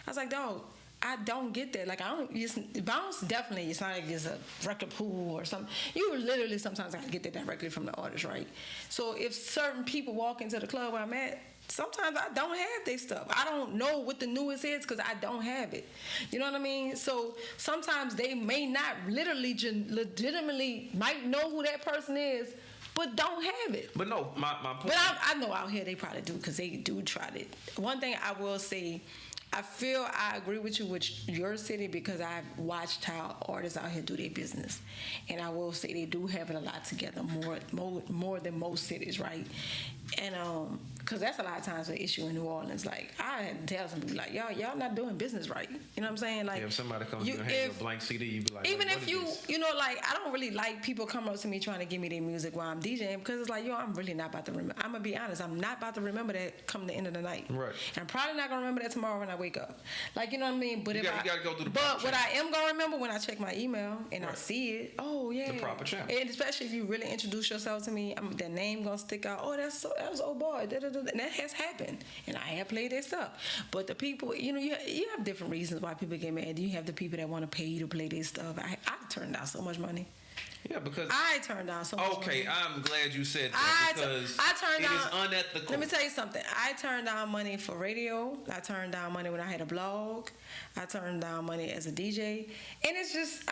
I was like, dog, I don't get that. Like, I don't bounce. Definitely, it's not like it's a record pool or something. You literally sometimes I get that directly from the artist, right? So if certain people walk into the club where I'm at, sometimes I don't have their stuff. I don't know what the newest is because I don't have it. You know what I mean? So sometimes they may not legitimately might know who that person is, but don't have it. But no, my point. But I know out here they probably do, because they do try it. One thing I will say, I feel I agree with you with your city, because I've watched how artists out here do their business, and I will say they do have it a lot together, more than most cities, right? And because that's a lot of times an issue in New Orleans. Like, I had to tell some people, like, y'all not doing business right. You know what I'm saying? Like, if somebody comes and hands you a blank CD, you be like, even if like, I don't really like people coming up to me trying to give me their music while I'm DJing, because it's like, I'm really not about to remember. I'm gonna be honest, I'm not about to remember that come the end of the night. Right. And I'm probably not gonna remember that tomorrow when I wake up. Like, you know what I mean? But you gotta go through the But what I am gonna remember when I check my email and I see it, oh yeah, the proper channel. And especially if you really introduce yourself to me, that name gonna stick out. Oh, that was old boy. And that has happened, and I have played their stuff. But the people, you have different reasons why people get mad. You have the people that want to pay you to play their stuff. I turned down so much money. Yeah, because I turned down so much money. Okay, I'm glad you said that, because it is unethical. Let me tell you something. I turned down money for radio. I turned down money when I had a blog. I turned down money as a DJ. And it's just,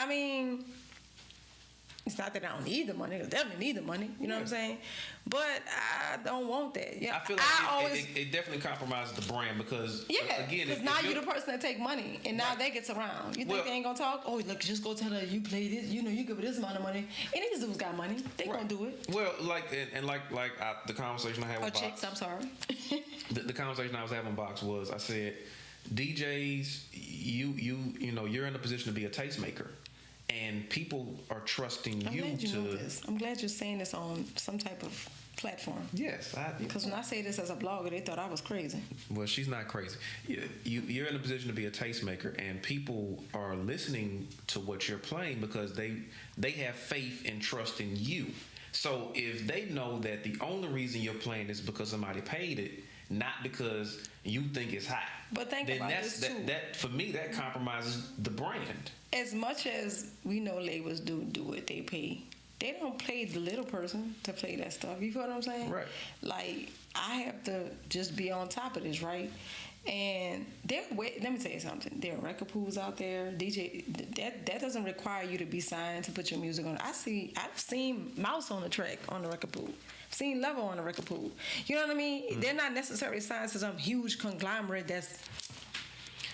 it's not that I don't need the money. I definitely need the money. You know what I'm saying? But I don't want that. Yeah, I feel like it definitely compromises the brand, because again, because now you're the person that take money, and now they gets around. You think they ain't gonna talk? Oh, look, just go tell her you play this. You give her this amount of money. And these dudes got money. They gonna do it. Well, the conversation I had with Box. Chicks, I'm sorry. the conversation I was having with Box was, I said, DJs, you're in a position to be a tastemaker. And people are trusting you to. Know this. I'm glad you're saying this on some type of platform. Yes, because when I say this as a blogger, they thought I was crazy. Well, she's not crazy. You're in a position to be a tastemaker, and people are listening to what you're playing because they have faith and trust in you. So if they know that the only reason you're playing is because somebody paid it, not because you think it's hot, but think about this too. That for me, that compromises the brand. As much as we know labels do what they pay, they don't pay the little person to play that stuff. You feel what I'm saying? Right. Like, I have to just be on top of this, right? And let me tell you something. There are record pools out there. DJ, that doesn't require you to be signed to put your music on. I've seen Mouse on the track on the record pool. I've seen Level on the record pool. You know what I mean? Mm-hmm. They're not necessarily signed to some huge conglomerate that's.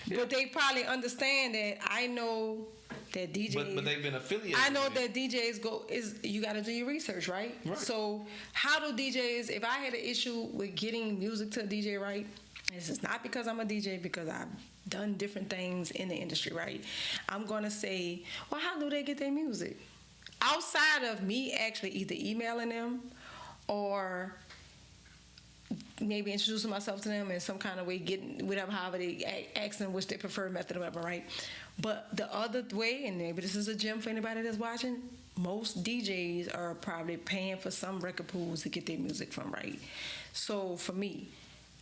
Yeah. But they probably understand that. I know that DJs. But they've been affiliated. I know that DJs you got to do your research, right? Right. So how do DJs? If I had an issue with getting music to a DJ, right? This is not because I'm a DJ, because I've done different things in the industry, right? I'm gonna say, well, how do they get their music? Outside of me actually either emailing them or maybe introducing myself to them in some kind of way, getting whatever, however they ask them which their preferred method or whatever, right? But the other way, and maybe this is a gem for anybody that's watching, most DJs are probably paying for some record pools to get their music from, right? So for me,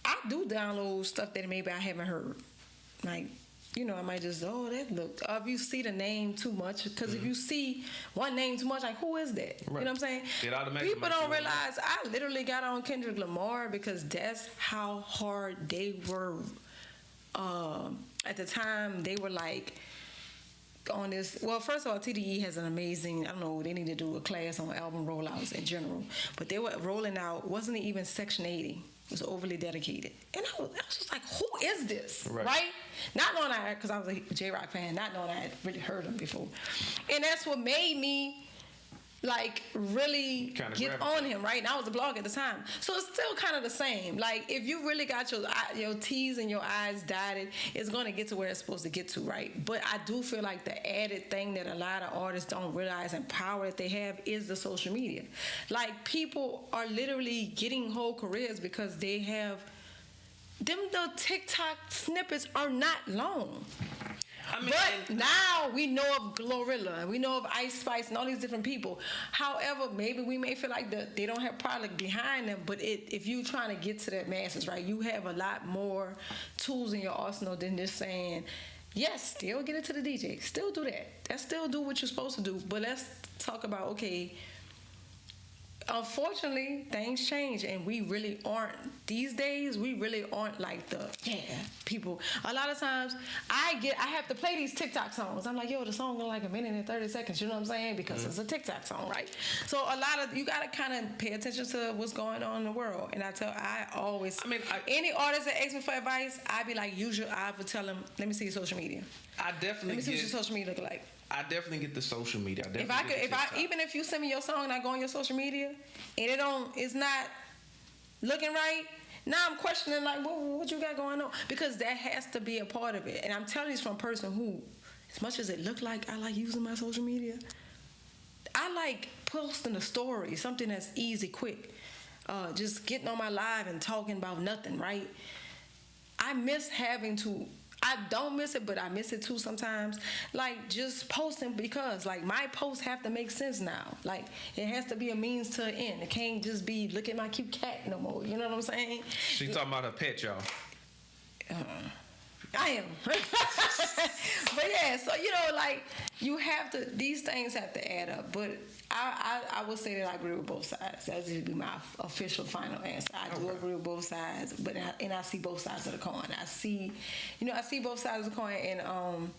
I do download stuff that maybe I haven't heard. Like, I might just, that looked. Or if you see the name too much, because if you see one name too much, like, who is that? Right. You know what I'm saying? People don't realize I literally got on Kendrick Lamar because that's how hard they were. At the time, they were like on this. Well, first of all, TDE has an amazing. I don't know. They need to do a class on album rollouts in general, but they were rolling out. Wasn't it even Section 80? It was overly dedicated, and I was just like, "Who is this?" Right? Not knowing because I was a J-Rock fan, not knowing I had really heard him before, and that's what made me like really get on him, right? And I was a blog at the time, so it's still kind of the same. Like if you really got your T's and your I's dotted, it's gonna get to where it's supposed to get to, right? But I do feel like the added thing that a lot of artists don't realize and power that they have is the social media. Like people are literally getting whole careers because they have them. The TikTok snippets are not long. But now we know of Glorilla and we know of Ice Spice and all these different people. However, maybe we may feel like they don't have product behind them, but if you're trying to get to that masses, right, you have a lot more tools in your arsenal than just saying, yes, still get it to the DJ. Still do that. Let's still do what you're supposed to do. But let's talk about, okay, unfortunately, things change, and we really aren't. These days, we really aren't like the people. A lot of times, I have to play these TikTok songs. I'm like, yo, the song is like a minute and 30 seconds. You know what I'm saying? Because it's a TikTok song, right? So you gotta kind of pay attention to what's going on in the world. And any artist that asks me for advice, I be like, I would tell them, let me see your social media. Let me see what your social media look like. I definitely get the social media. Even if you send me your song and I go on your social media and it's not looking right, now I'm questioning like, what you got going on? Because that has to be a part of it. And I'm telling this from a person who, as much as it look like I like using my social media, I like posting a story, something that's easy, quick. Just getting on my live and talking about nothing, right? I don't miss it, but I miss it too sometimes. Like, just posting because, like, my posts have to make sense now. Like, it has to be a means to an end. It can't just be, look at my cute cat no more. You know what I'm saying? She talking about her pet, y'all. I am. But yeah, so, like, these things have to add up. But I would say that I agree with both sides. That would be my official final answer. I do agree with both sides, but I see both sides of the coin. I see both sides of the coin, and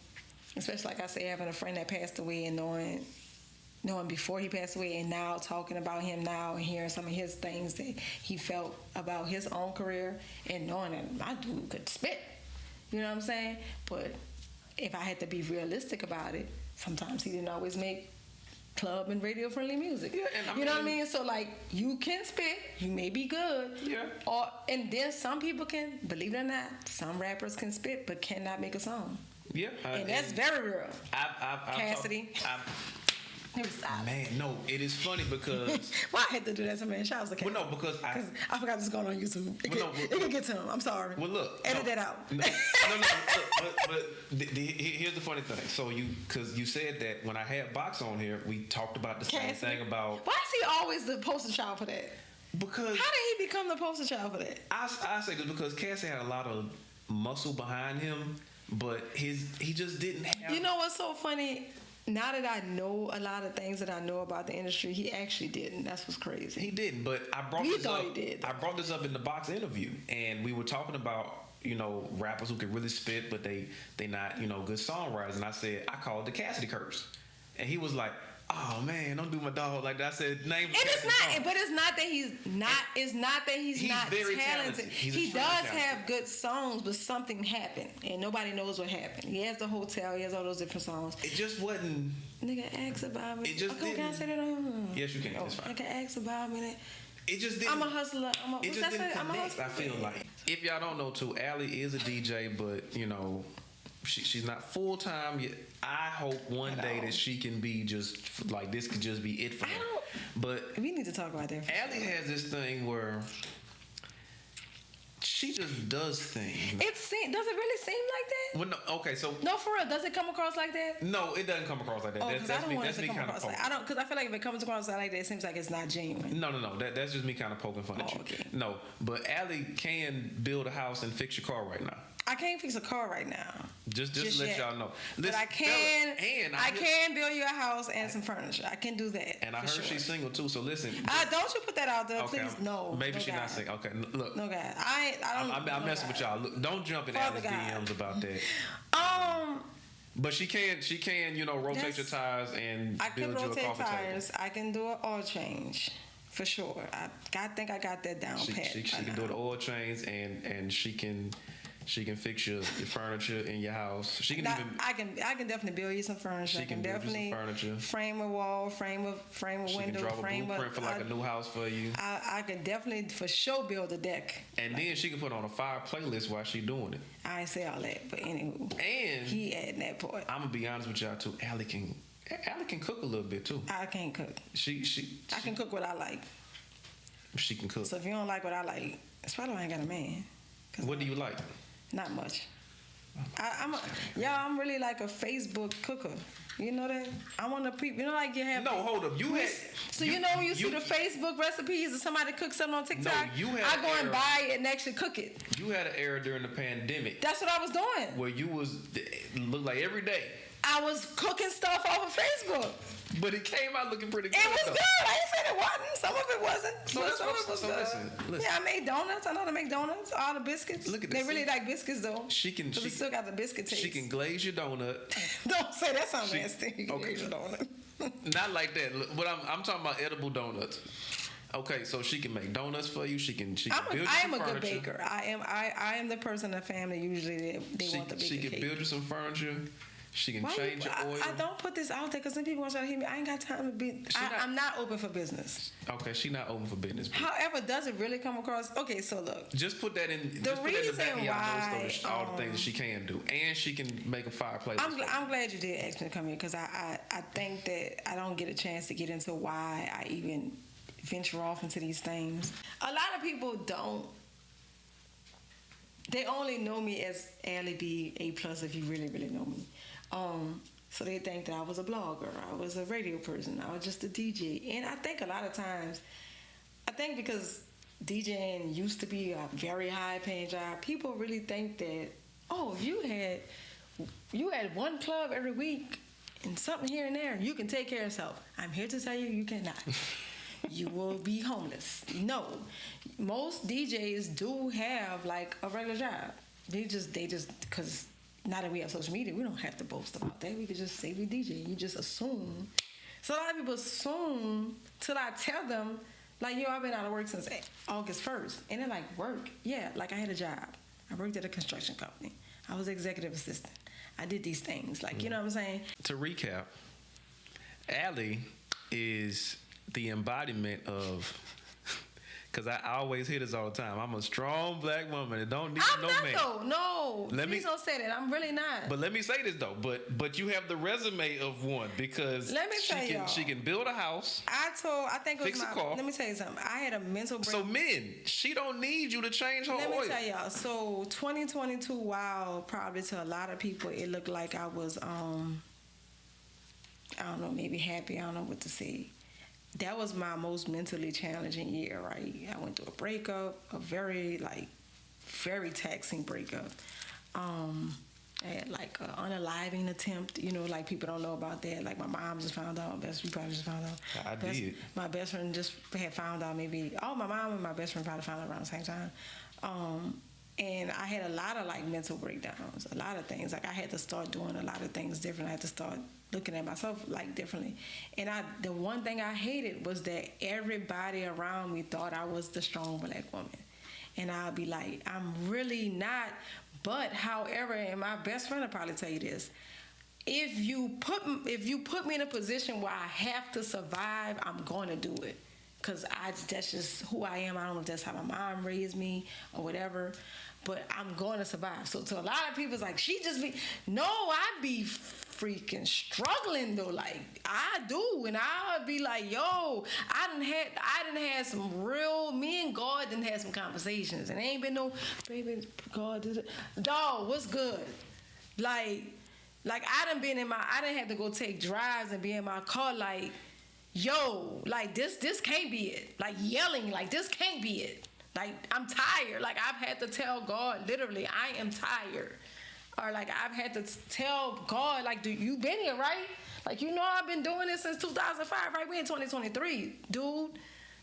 especially like I say, having a friend that passed away and knowing before he passed away, and now talking about him now and hearing some of his things that he felt about his own career, and knowing that my dude could spit. You know what I'm saying? But if I had to be realistic about it, sometimes he didn't always make club and radio friendly music. Yeah, and you know what I mean? So like, you can spit, you may be good. Yeah. And then some people can, believe it or not, some rappers can spit but cannot make a song. Yeah. And that's very real. Cassidy. Man, no, it is funny because why I had to do that to me? Shout out to Cassidy. Well, no, because I forgot this is going on YouTube. It can get to him. I'm sorry. Well, look, edit that out. No. But here's the funny thing. So because you said that when I had Box on here, we talked about the same thing about. Why is he always the poster child for that? Because how did he become the poster child for that? I say because Cassie had a lot of muscle behind him, but he just didn't have. You know what's so funny? Now that I know a lot of things that I know about the industry, he actually didn't. That's what's crazy. He didn't, but I brought this up in the Box interview, and we were talking about rappers who could really spit, but they not good songwriters. And I said I called the Cassidy curse, and he was like, "Oh man, don't do my dog like that." I said, "Name." And it's not, but it's not that he's not. It's not that he's not very talented. He does have good songs, but something happened, and nobody knows what happened. He has the hotel. He has all those different songs. It just wasn't. Nigga, ask about me. It just didn't. Can I say that on? Yes, you can. It's fine. I can ask about me. It just didn't. I'm a hustler. It just didn't connect. I feel like. If y'all don't know, too, Allie is a DJ, but she's not full time yet. I hope one day that she can be just like this. Could just be it for her. But we need to talk about that. Allie has this thing where she just does things. Does it really seem like that? Well, no. Okay, so no, for real. Does it come across like that? No, it doesn't come across like that. That's me kind of. I don't, because I feel like if it comes across like that, it seems like it's not genuine. No. That's just me kind of poking fun at you. Okay. No, but Allie can build a house and fix your car right now. I can't fix a car right now. Just let yet. y'all know. But I can. I can build you a house and some furniture. I can do that. And I heard she's single too. So listen. Don't you put that out there, please? No. Maybe no she's not single. Okay, look. No God. I don't. I'm messing with y'all. Look, don't jump in Alice's DMs about that. But she can, rotate your tires and build you a coffee tires. table. I can do an oil change for sure. I think I got that down pat. She can do the oil change and she can fix your furniture in your house. She can I can definitely build you some furniture. She can definitely build you some furniture. Frame a wall, frame a window, she can draw a blueprint for like a new house for you. I can definitely for sure build a deck. And then she can put on a fire playlist while she doing it. I ain't say all that, but anywho. And he adding that part. I'm gonna be honest with y'all too. Allie can cook a little bit too. I can't cook. I can cook what I like. She can cook. So if you don't like what I like, that's probably why I ain't got a man. What do you like? Not much. I'm really like a Facebook cooker. You know that? I want to people. You know, like you have. No, hold up. You had. So you know when you see the Facebook recipes of somebody cook something on TikTok. No, you had. I go and buy it and actually cook it. You had an era during the pandemic. That's what I was doing. Where you was looked like every day. I was cooking stuff off of Facebook. But it came out looking pretty good. It was good. I ain't said it wasn't. Some of it wasn't. So some of it was good. Listen. Yeah, I made donuts. I know how to make donuts. All the biscuits. Look at this. They really like biscuits though. She still got the biscuit taste. She can glaze your donut. Don't say that sounds nasty. You can glaze your donut. Not like that. But I'm talking about edible donuts. Okay, so she can make donuts for you. She can build you some furniture. I am a good baker. I am the person in the family usually that they want the bigger cake. She can build you some furniture. She can change your oil. I don't put this out there because some people want to hear me. I ain't got time to be. I'm not open for business. Okay, she's not open for business. However, does it really come across? Okay, so look. Just put that in. The reason why all the things that she can do, and she can make a fireplace. I'm glad you did ask me to come here because I think that I don't get a chance to get into why I even venture off into these things. A lot of people don't. They only know me as Allie B A+. If you really, really know me. So they think that I was a blogger, I was a radio person, I was just a DJ. And I think a lot of times, because DJing used to be a very high paying job, people really think that, you had one club every week and something here and there, you can take care of yourself. I'm here to tell you, you cannot. You will be homeless. No. Most DJs do have like a regular job. They just, because now that we have social media, we don't have to boast about that. We could just say we DJ. You just assume. So a lot of people assume till I tell them, like, I've been out of work since August 1st. And they're like, work? Yeah, like I had a job. I worked at a construction company. I was executive assistant. I did these things. Like, you know what I'm saying? To recap, Allie is the embodiment of... Because I always hear this all the time. I'm a strong black woman that don't need no man. I'm not though. No. Please don't say that. I'm really not. But let me say this though. But you have the resume of one because she can build a house. I think it was fix a car. Let me tell you something. I had a mental break. So men, she don't need you to change her oil. Let me tell y'all. So 2022, wow, probably to a lot of people, it looked like I was I don't know, maybe happy. I don't know what to say. That was my most mentally challenging year, right? I went through a breakup, a very taxing breakup. I had like an unaliving attempt, like people don't know about that. Like my mom just found out, you probably just found out. I did. My best friend just had found out maybe, my mom and my best friend probably found out around the same time. And I had a lot of like mental breakdowns, a lot of things. Like I had to start doing a lot of things different. I had to start looking at myself like differently. And the one thing I hated was that everybody around me thought I was the strong black woman. And I'd be like, I'm really not. But however, and my best friend will probably tell you this, if you put me in a position where I have to survive, I'm going to do it. Because that's just who I am. I don't know if that's how my mom raised me or whatever. But I'm going to survive. So to a lot of people, it's like, I be freaking struggling though. Like, I do. And I'll be like, I done had some real, me and God done had some conversations. And it ain't been no, baby, God, dog, what's good? Like I done have to go take drives and be in my car like, like this can't be it. Like yelling, like this can't be it. Like, I'm tired. Like, I've had to tell God, literally, I am tired. Or, like, I've had to tell God, like, you been here, right? Like, you know I've been doing this since 2005, right? We in 2023, dude.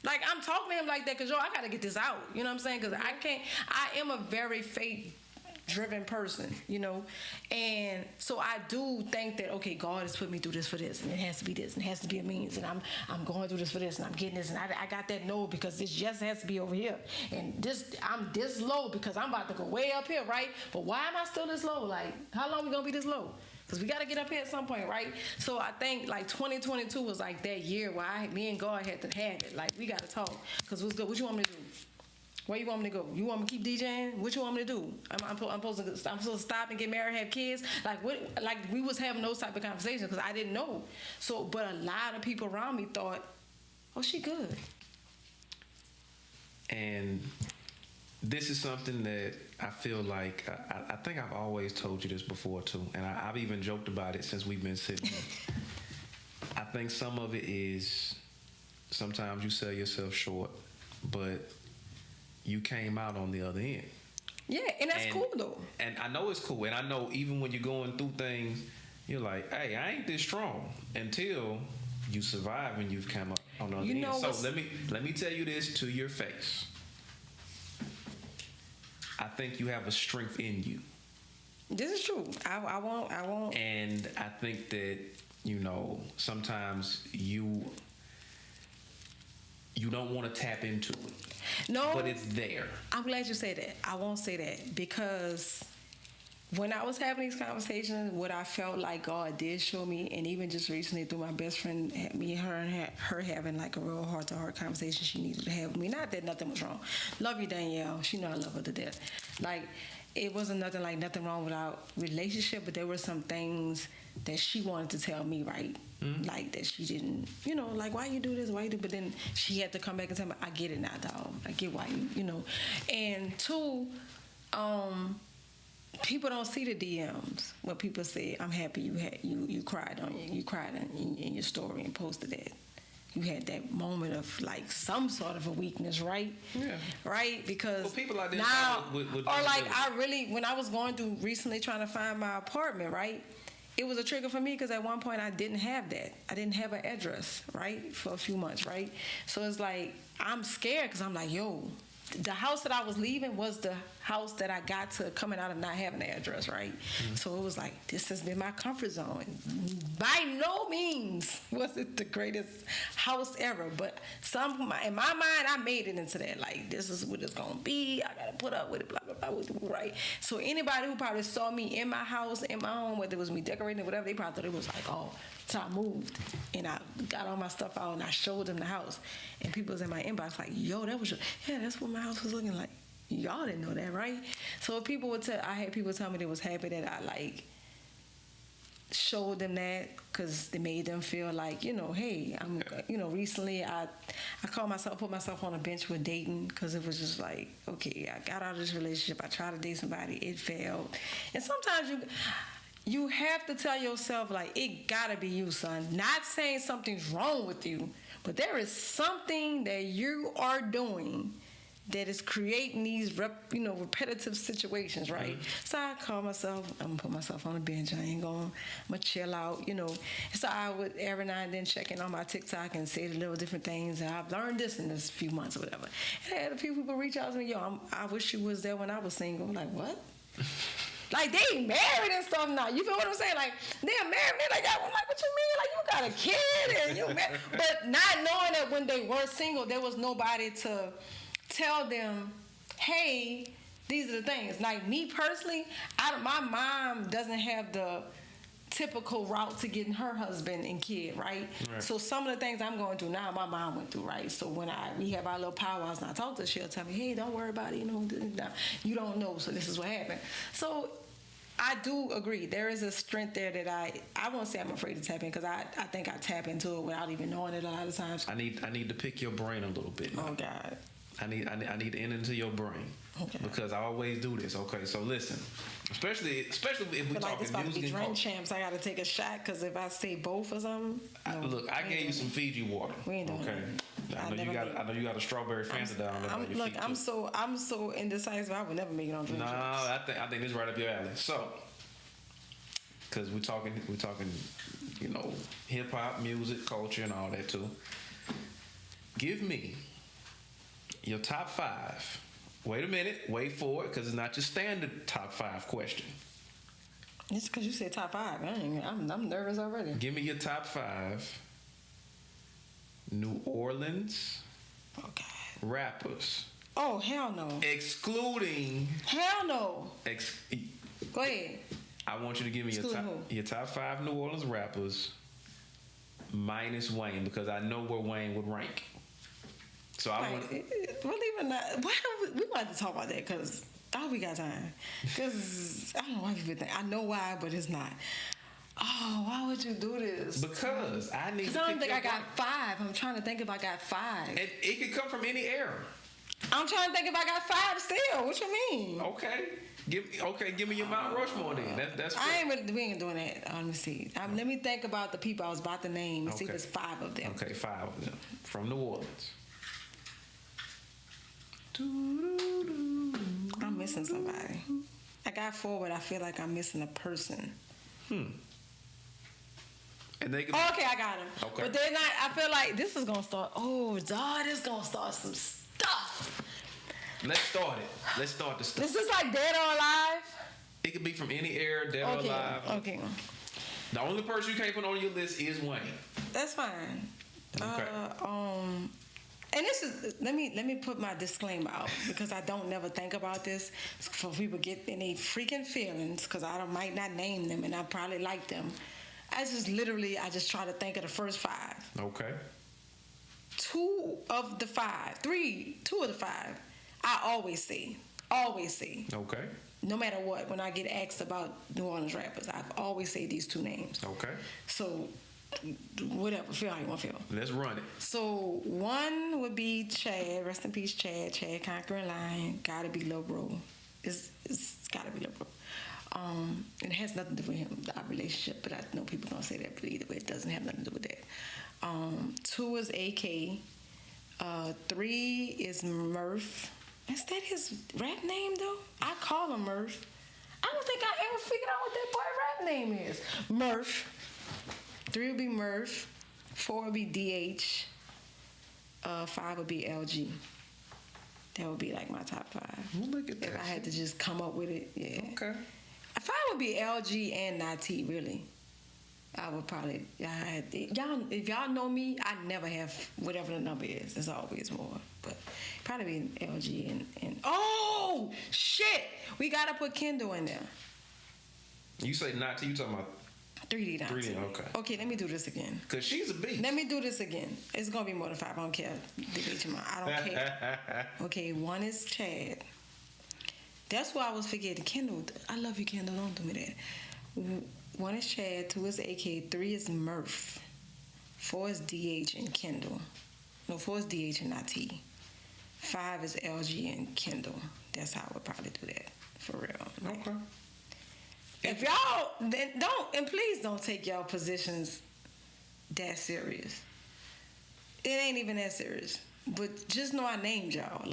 Like, I'm talking to him like that because, I got to get this out. You know what I'm saying? Because I am a very faith-driven person, And so I do think that, okay, God has put me through this for this, and it has to be this, and it has to be a means, and I'm going through this for this, and I'm getting this, and I got that no because this just has to be over here. And I'm this low because I'm about to go way up here, right? But why am I still this low? Like, how long we going to be this low? Because we got to get up here at some point, right? So I think, like, 2022 was, like, that year where me and God had to have it. Like, we got to talk. Because what's good? What you want me to do? Where you want me to go? You want me to keep DJing? What you want me to do? I'm supposed to stop and get married, have kids? Like, what? Like, we was having those type of conversations because I didn't know. So, but a lot of people around me thought, oh, she good. And this is something that I feel like, I think I've always told you this before too, and I've even joked about it since we've been sitting here. I think some of it is sometimes you sell yourself short, but you came out on the other end. Yeah, and that's cool though. And I know it's cool, and I know even when you're going through things, you're like, hey, I ain't this strong until you survive and you've come up on the other end. So let me tell you this to your face. I think you have a strength in you. This is true. I won't. And I think that, sometimes you don't want to tap into it. No. But it's there. I'm glad you said that. I won't say that because when I was having these conversations, what I felt like God did show me, and even just recently through my best friend, her having like a real heart-to-heart conversation she needed to have with me. Not that nothing was wrong. Love you, Danielle. She know I love her to death. Like, it wasn't nothing wrong with our relationship, but there were some things that she wanted to tell me, right? Mm-hmm. Like, that she didn't, like, why you do this, why you do, but then she had to come back and tell me, I get it now, dog. I get why you. And two, people don't see the DMs when people say, I'm happy you cried in your story and posted that. You had that moment of like some sort of a weakness, right? Yeah. Right? Because people like now, or like when I was going through recently trying to find my apartment, right? It was a trigger for me because at one point I didn't have that. I didn't have an address, right? For a few months, right? So it's like, I'm scared because I'm like, yo, the house that I was leaving was the house that I got to coming out of not having an address, right? Mm-hmm. So it was like, this has been my comfort zone. By no means was it the greatest house ever, but in my mind, I made it into that. Like, this is what it's gonna be. I gotta put up with it, blah, blah, blah, right? So anybody who probably saw me in my house, in my home, whether it was me decorating or whatever, they probably thought it was like, oh. So I moved and I got all my stuff out and I showed them the house. And people was in my inbox like, yo, that's what my house was looking like. Y'all didn't know that, right? So people I had people tell me they was happy that I like showed them that because they made them feel like, hey, I'm, recently I put myself on a bench with dating because it was just like, okay, I got out of this relationship. I tried to date somebody. It failed. And sometimes you have to tell yourself, like, it gotta be you, son. Not saying something's wrong with you, but there is something that you are doing that is creating these repetitive situations, right? Mm-hmm. So I call myself, I'm gonna put myself on a bench. I'm gonna chill out, So I would every now and then check in on my TikTok and say the little different things. And I've learned this in this few months or whatever. And I had a few people reach out to me, I wish you was there when I was single. I'm like, what? Like, they married and stuff now. You feel what I'm saying? Like, they're married. Me like, I'm like, what you mean? Like, you got a kid and you married. But not knowing that when they were single, there was nobody to tell them, hey, these are the things. Like, me personally, my mom doesn't have the typical route to getting her husband and kid, right? So some of the things I'm going through now, my mom went through, right? So when we have our little powwows and I talk to her, she'll tell me, hey, don't worry about it, you don't know, so this is what happened. So I do agree. There is a strength there that I won't say I'm afraid to tap in because I think I tap into it without even knowing it a lot of times. I need to pick your brain a little bit now. Oh, God. I need to enter into your brain. Okay. Because I always do this. Okay, so listen. Especially if we talk music and culture. Drink champs, I gotta take a shot because if I say both or something. I gave you some Fiji water. We ain't doing okay. I know you got a strawberry Fanta down there. Look, I'm so indecisive. I would never make it on drink. No, I think this is right up your alley. So, because we're talking, you know, hip hop, music, culture, and all that too. Give me your top 5. Wait a minute. Wait for it, because it's not your standard top 5 question. It's because you said top 5. I'm nervous already. Give me your top 5 New Orleans rappers. Oh, hell no. Excluding. Hell no. Go ahead. I want you to give me your top 5 New Orleans rappers minus Wayne, because I know where Wayne would rank. So I want. Believe it or not, we want to talk about that because all we got time. Because I don't know why people think. I know why, but it's not. Oh, why would you do this? Because I need. Because I don't think I got 5. I'm trying to think if I got 5. And it could come from any era. I'm trying to think if I got 5 still. What you mean? Okay. Give me your Mount Rushmore then. That's we ain't doing that. Let me see. Let me think about the people I was about to name and see if it's 5 of them. Okay, 5 of them from New Orleans. I'm missing somebody. I got 4, but I feel like I'm missing a person. And they okay, I got him. Okay. But they're not. I feel like this is gonna start. Oh, God, this is gonna start some stuff. Let's start it. Let's start the stuff. This is like Dead or Alive. It could be from any era, Dead or Alive. Okay. The only person you can't put on your list is Wayne. That's fine. Okay. And this is let me put my disclaimer out because I don't never think about this for people get any freaking feelings because I2 not name them and I probably like them. I just try to think of the first 5. Okay. 2 of the 5, 2 of the 5, I always say. Okay. No matter what, when I get asked about New Orleans rappers, I've always say these 2 names. Okay. So, whatever, feel how you want to feel. Let's run it. So, 1 would be Chad. Rest in peace, Chad. Chad Conquering Lion. Gotta be Lil Bro. It's gotta be Lil Bro. It has nothing to do with him, our relationship, but I know people gonna say that, but either way, it doesn't have nothing to do with that. 2 is AK. 3 is Murph. Is that his rap name though? I call him Murph. I don't think I ever figured out what that boy rap name is. Murph. 3 would be Murph. 4 would be DH. 5 would be LG. That would be like my top 5. Well, look at that. If I had to just come up with it, yeah. Okay. 5 would be LG and Nati, really. I would probably, if y'all know me, I never have whatever the number is. There's always more. But probably be LG and oh, shit! We gotta put Kendall in there. You say Nati, you talking about 3D Nati. 3D, okay. Okay, let me do this again. Because she's a beast. Let me do this again. It's gonna be more than 5. I don't care. I don't care. Okay, 1 is Chad. That's why I was forgetting. Kendall, I love you, Kendall. Don't do me that. 1 is Chad, 2 is AK, 3 is Murph, 4 is DH and Kendall. No, 4 is DH and Nati. 5 is LG and Kendall. That's how I would probably do that, for real. Okay. If y'all, then don't, and please don't take y'all positions that serious. It ain't even that serious. But just know I named y'all,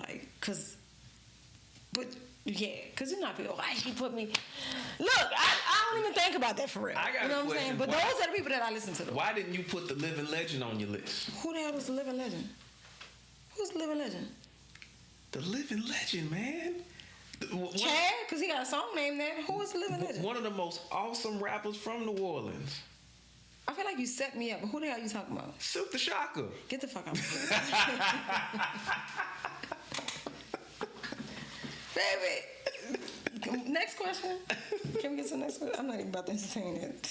yeah, because you know people, why she put me... Look, I don't even think about that for real. I got you know a what I'm saying? question. But those are the people that I listen to. Why didn't you put the Living Legend on your list? Who the hell is the Living Legend? Who's the Living Legend? The Living Legend, man. Chad, because he got a song named that. Who is the Living Legend? One of the most awesome rappers from New Orleans. I feel like you set me up, but who the hell are you talking about? Silk the Shocker. Get the fuck out of here. Baby. Next question. Can we get to the next question? I'm not even about to entertain it.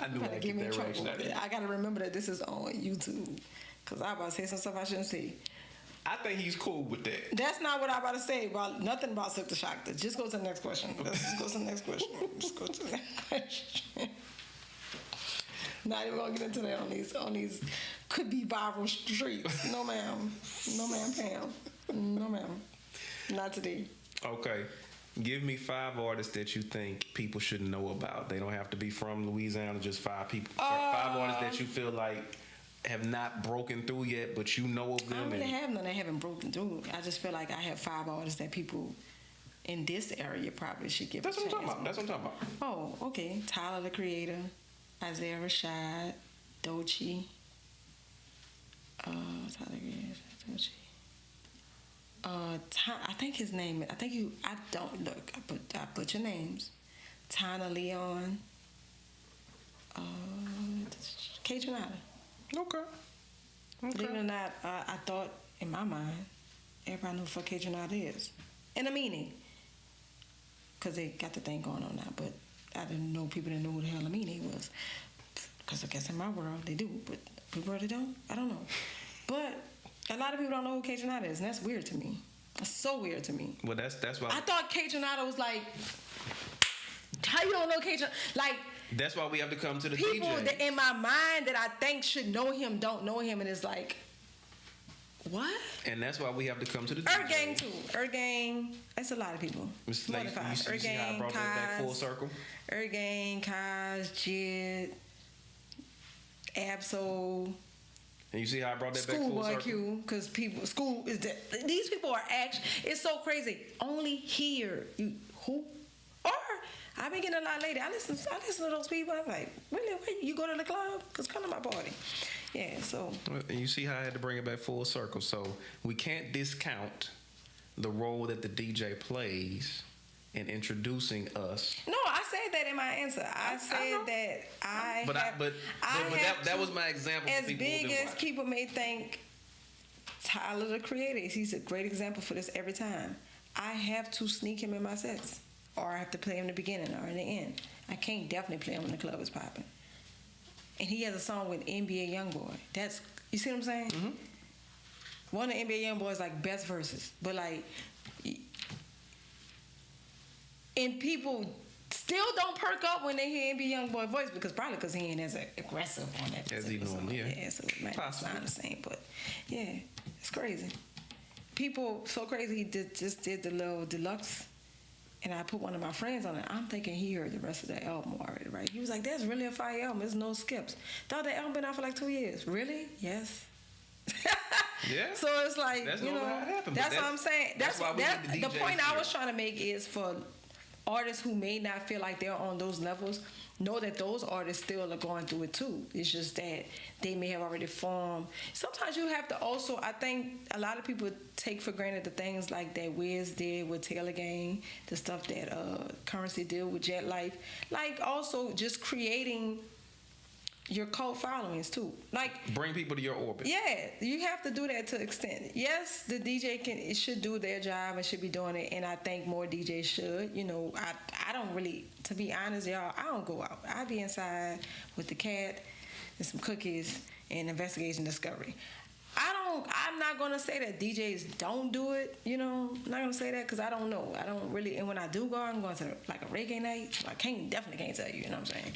I knew I'd get that reaction. I got to remember that this is on YouTube. Because I'm about to say some stuff I shouldn't say. I think he's cool with that. That's not what I'm about to say about nothing about Silk the Shocker. Just go to the next question. Let's just go to the next question. Just go to the next question. Not even gonna get into that on these could be viral streets. No ma'am. No ma'am, Pam. No ma'am. Not today. Okay. Give me 5 artists that you think people should know about. They don't have to be from Louisiana, just 5 people. 5 artists that you feel like have not broken through yet, but you know of I them? don't really have none that haven't broken through. I just feel like I have 5 artists that people in this area probably should give That's a what I'm chance. talking about. That's what I'm talking about. Oh, okay. Tyler, the Creator, Isaiah Rashad, Doechii. Tyler, the Creator, Doechii. I think his name. I don't look. I put your names. Tyna Leon. K Janata. Okay. Believe it or not, I thought in my mind, everybody knew what K Janata is. In a meaning. Because they got the thing going on now, but I didn't know people didn't know who the hell Amine was. Because I guess in my world they do, but people really don't. I don't know. But a lot of people don't know who K Janata is, and that's weird to me. That's so weird to me. Well, that's why I thought K Janata was like, how you don't know K Janata? Like, that's why we have to come to the people DJ. that in my mind that I think should know him don't know him, and it's like, what? And that's why we have to come to the Earth DJ. Gang too. Earth Gang. That's a lot of people. It's More like, than 5. you see Earth how I Gang, brought that back full Kaz, circle? Earth Gang, Kaz, Jid, Absol, And you see how I brought that back full Schoolboy circle? Q, because these people are actually, it's so crazy. Only here, who? Or I've been getting a lot lately. I listen to those people. I'm like, really? Wait, you go to the club? Because come to my party. Yeah, so. And you see how I had to bring it back full circle. So we can't discount the role that the DJ plays in introducing us. No, I said that in my answer. I said that I But have, that was my example. As for people big who've been as watching. people may think, Tyler the Creator, he's a great example for this every time. I have to sneak him in my sets, or I have to play him in the beginning or in the end. I can't definitely play him when the club is popping. And he has a song with NBA YoungBoy. That's, you see what I'm saying? Mm-hmm. One of NBA YoungBoy's like best verses, but like, and people still don't perk up when they hear NBA YoungBoy voice because he ain't as aggressive on that. As he normally, yeah. So it might Possibly. not the same, but yeah, it's crazy. People so crazy. He just did the little deluxe, and I put one of my friends on it. I'm thinking he heard the rest of the album already, right? He was like, "That's really a fire album. There's no skips." Thought the album been out for like 2 years. Really? Yes. Yeah. So it's like, That's you know, normally how it happens, that's but what I'm saying. that's why we need the the DJs point I here. was trying to make is for artists who may not feel like they're on those levels, know that those artists still are going through it too. It's just that they may have already formed. Sometimes you have to also, I think a lot of people take for granted the things like that Wiz did with Taylor Gang, the stuff that Currency did with Jet Life. Like also just creating your cult followings too. Like Bring people to your orbit. yeah, you have to do that to an extent. Yes, the DJ should do their job and should be doing it, and I think more DJs should. You know, I don't really, to be honest, y'all, I don't go out. I be inside with the cat and some cookies and investigation discovery. I'm not gonna say that DJs don't do it. You know, I'm not gonna say that because I don't know. I don't really. And when I do go, I'm going to like a reggae night. So I definitely can't tell you. You know what I'm saying?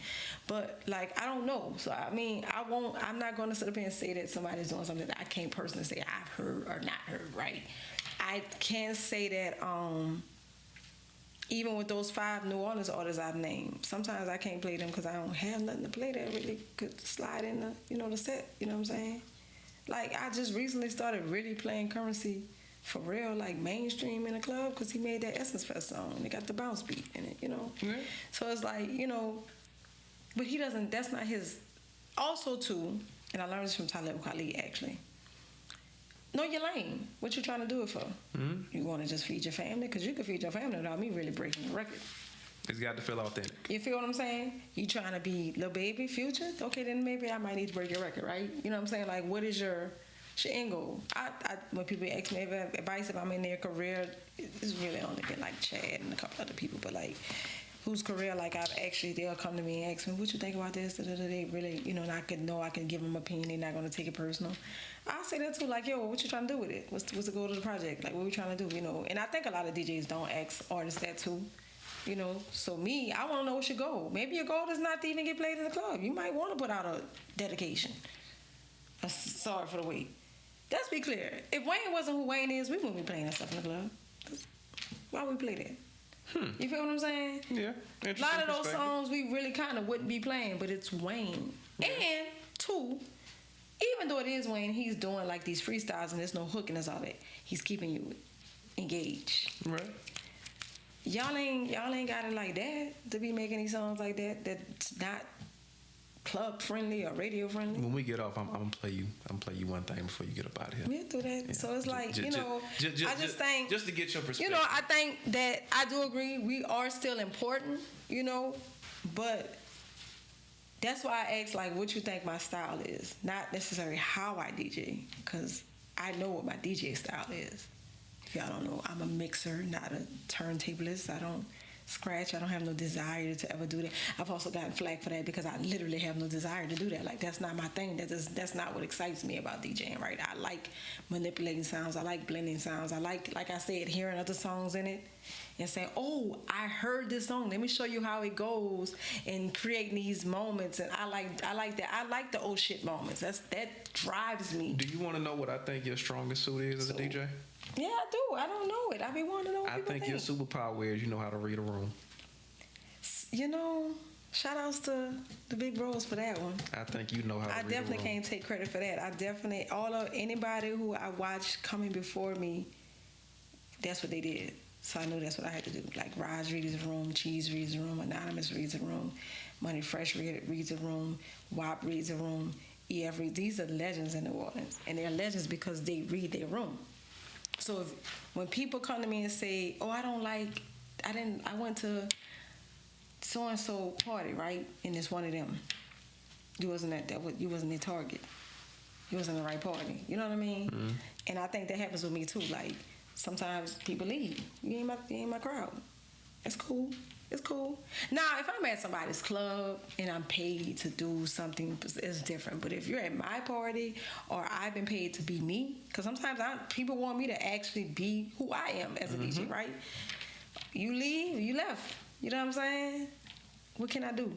But like I don't know. So I mean, I'm not gonna sit up here and say that somebody's doing something that I can't personally say I've heard or not heard. Right? I can say that. Even with those 5 New Orleans artists I've named, sometimes I can't play them because I don't have nothing to play that really could slide in the set. You know what I'm saying? Like, I just recently started really playing Currency for real, like mainstream in the club because he made that Essence Fest song. They got the bounce beat in it, you know? Yeah. So it's like, you know, but he doesn't, that's not his. Also, too, and I learned this from Talib Kweli, actually. Know your lane. What you trying to do it for? Mm-hmm. You want to just feed your family? Because you can feed your family without me really breaking the record. It's got to feel authentic. You feel what I'm saying? You trying to be Lil Baby, Future? Okay, then maybe I might need to break your record, right? You know what I'm saying? Like, what is your end goal? When people ask me advice if I'm in their career, it's really only been like Chad and a couple other people, but like, whose career, like they'll come to me and ask me, what you think about this? They really, you know, and I can give them an opinion. They're not going to take it personal. I say that too, like, yo, what you trying to do with it? What's the goal of the project? Like, what we trying to do, you know? And I think a lot of DJs don't ask artists that too. You know, so me, I want to know what's your goal. Maybe your goal is not to even get played in the club. You might want to put out a dedication. Sorry for the wait. Let's be clear. If Wayne wasn't who Wayne is, we wouldn't be playing that stuff in the club. Why would we play that? You feel what I'm saying? Yeah. A lot of those songs we really kind of wouldn't be playing, but it's Wayne. Yeah. And 2, Even though it is when he's doing like these freestyles and there's no hook and there's all that, he's keeping you engaged. Right. Y'all ain't got it like that to be making these songs like that. That's not club friendly or radio friendly. When we get off, I'm gonna play you. I'm gonna play you one thing before you get up out of here. We'll do that. Yeah. So it's like I just think just to get your perspective. I think that I do agree we are still important. But that's why I asked like what you think my style is, not necessarily how I DJ, because I know what my DJ style is. If y'all don't know, I'm a mixer, not a turntablist. I don't scratch. I don't have no desire to ever do that. I've also gotten flack for that because I literally have no desire to do that. Like, that's not my thing. That's not what excites me about DJing, right? I like manipulating sounds. I like blending sounds. I like I said, hearing other songs in it and saying, oh, I heard this song. Let me show you how it goes, and creating these moments. And I like that. I like the oh shit moments. That drives me. Do you want to know what I think your strongest suit is as a DJ? Yeah, I do. I don't know it. I be wanting to know what people think. Your superpower is you know how to read a room. Shout outs to the big bros for that one. I think you know how to read a room. I definitely can't take credit for that. Anybody who I watched coming before me, that's what they did. So I knew that's what I had to do. Like Raj reads a room, Cheese reads a room, Anonymous reads a room, Money Fresh reads a room, WAP reads a room, EF reads. These are legends in New Orleans. And they're legends because they read their room. So when people come to me and say, oh, I went to so-and-so party, right? And it's one of them. You wasn't you wasn't their target. You wasn't the right party. You know what I mean? Mm-hmm. And I think that happens with me too. Like, sometimes people leave. You ain't my crowd. It's cool. It's cool. Now, if I'm at somebody's club and I'm paid to do something, it's different. But if you're at my party or I've been paid to be me, because sometimes people want me to actually be who I am as a DJ, right? You leave, you left. You know what I'm saying? What can I do?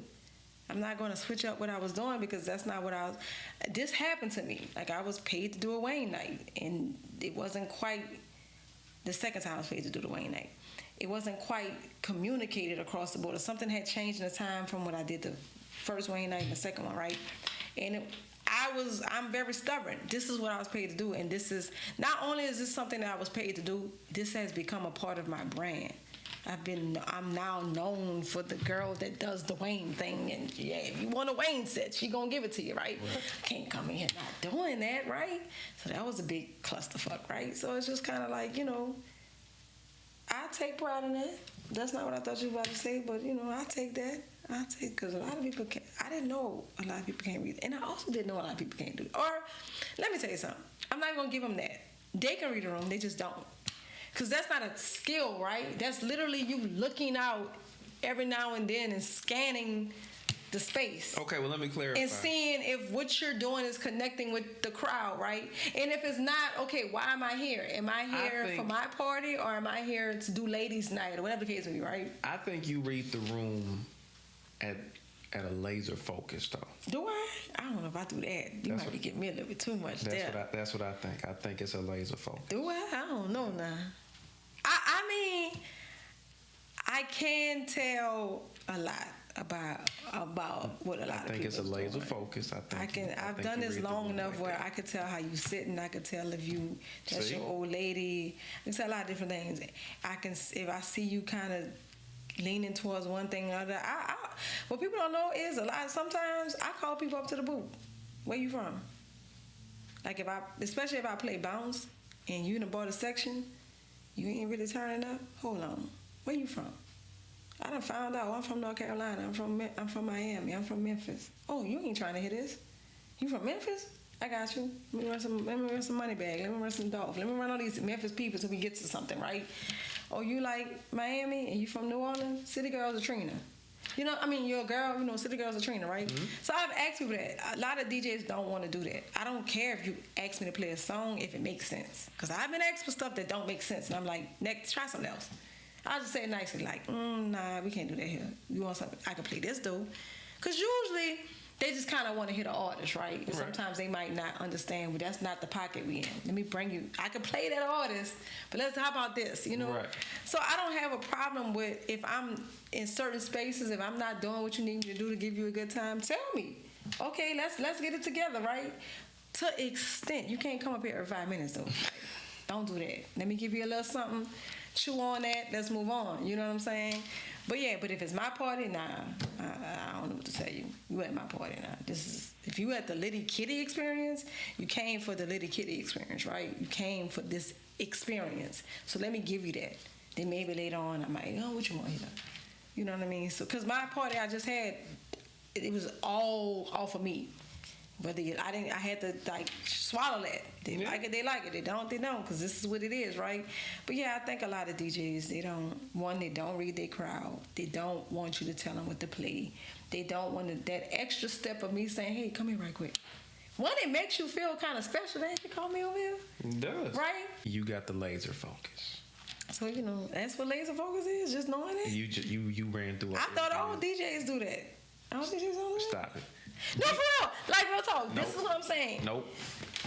I'm not going to switch up what I was doing because that's not what I was. This happened to me. Like, I was paid to do a Wayne night, and it wasn't quite the second time I was paid to do the Wayne night. It wasn't quite communicated across the board. Something had changed in the time from what I did the first Wayne night and the second one, right? And I'm very stubborn. This is what I was paid to do, and this is not only is this something that I was paid to do, this has become a part of my brand. I'm now known for the girl that does the Wayne thing, and yeah, if you want a Wayne set, she gonna give it to you, right? Can't come in here not doing that, right? So that was a big clusterfuck, right? So it's just kind of like, I take pride in that. That's not what I thought you were about to say, but I take that. Because a lot of people can't. I didn't know a lot of people can't read, and I also didn't know a lot of people can't do it. Or let me tell you something. I'm not gonna give them that. They can read a room. They just don't. Because that's not a skill, right? That's literally you looking out every now and then and scanning the space. Okay, well, let me clarify. And seeing if what you're doing is connecting with the crowd, right? And if it's not, okay, why am I here? Am I here for my party, or am I here to do ladies' night, or whatever the case may be, right? I think you read the room at a laser focus, though. Do I? I don't know if I do that. You might be getting me a little bit too much there. That's what I think. I think it's a laser focus. Do I? I don't know now. I mean, I can tell a lot about what a lot of people. I think it's a laser focus. I've done this long enough where I could tell how you sitting. I could tell if that's your old lady. I can tell a lot of different things. If I see you kind of leaning towards one thing or other. What people don't know is sometimes I call people up to the booth. Where you from? Like especially if I play bounce and you done bought a section, you ain't really turning up. Hold on, where you from? I done found out. I'm from North Carolina. I'm from Miami. I'm from Memphis. Oh, you ain't trying to hear this. You from Memphis? I got you. Let me run some money bag. Let me run some Dolph. Let me run all these Memphis people so we get to something, right? Oh, you like Miami and you from New Orleans? City Girls or Trina? You're a girl, City Girls or Trina, right? Mm-hmm. So I've asked people that. A lot of DJs don't want to do that. I don't care if you ask me to play a song if it makes sense. Because I've been asked for stuff that don't make sense. And I'm like, next, try something else. I'll just say it nicely, like, nah, we can't do that here. You want something? I can play this, though. Because usually they just kind of want to hear the artist, right? And sometimes they might not understand, but that's not the pocket we in. Let me bring you. I can play that artist, but how about this, Right. So I don't have a problem with if I'm in certain spaces, if I'm not doing what you need me to do to give you a good time, tell me. Okay, let's get it together, right? To extent, you can't come up here every 5 minutes though. Like, don't do that. Let me give you a little something. Chew on that. Let's move on. You know what I'm saying? But yeah, but if it's my party, nah, I don't know what to tell you. You at my party now. This is if you at the Litty Kitty experience, you came for the Litty Kitty experience, right? You came for this experience. So let me give you that. Then maybe later on, I might, oh, what you want here? You know what I mean? So, cause my party I just had, it was all off of me. Whether I had to like swallow that. They like it, they like it. They don't, because this is what it is, right? But yeah, I think a lot of DJs, they don't read their crowd. They don't want you to tell them what to play. They don't want that extra step of me saying, hey, come here right quick. One, it makes you feel kind of special. They you call me over here. It does. Right? You got the laser focus. So, that's what laser focus is, just knowing it. You ran through it. I thought all DJs do that. All DJs don't do that? Stop it. No, for real. Like, real talk. Nope. This is what I'm saying. Nope.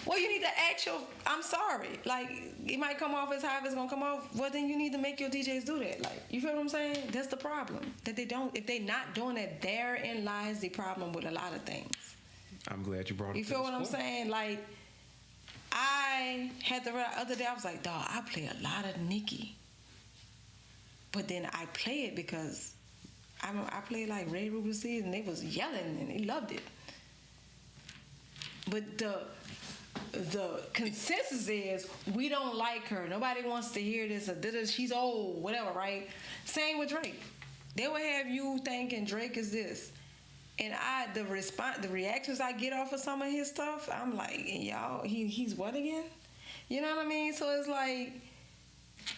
Well, you need to ask I'm sorry. Like, it might come off as how it's going to come off. Well, then you need to make your DJs do that. Like, you feel what I'm saying? That's the problem. That they don't, if they not doing that, therein lies the problem with a lot of things. I'm glad you brought it You feel what I'm saying? Like, I had the other day, I was like, dawg, I play a lot of Nicki. But then I play it because I played like Ray Ruby Seed and they was yelling and they loved it. But the consensus is we don't like her. Nobody wants to hear this. Or she's old, whatever, right? Same with Drake. They will have you thinking Drake is this. And the reactions I get off of some of his stuff, I'm like, y'all, he's what again? You know what I mean? So it's like,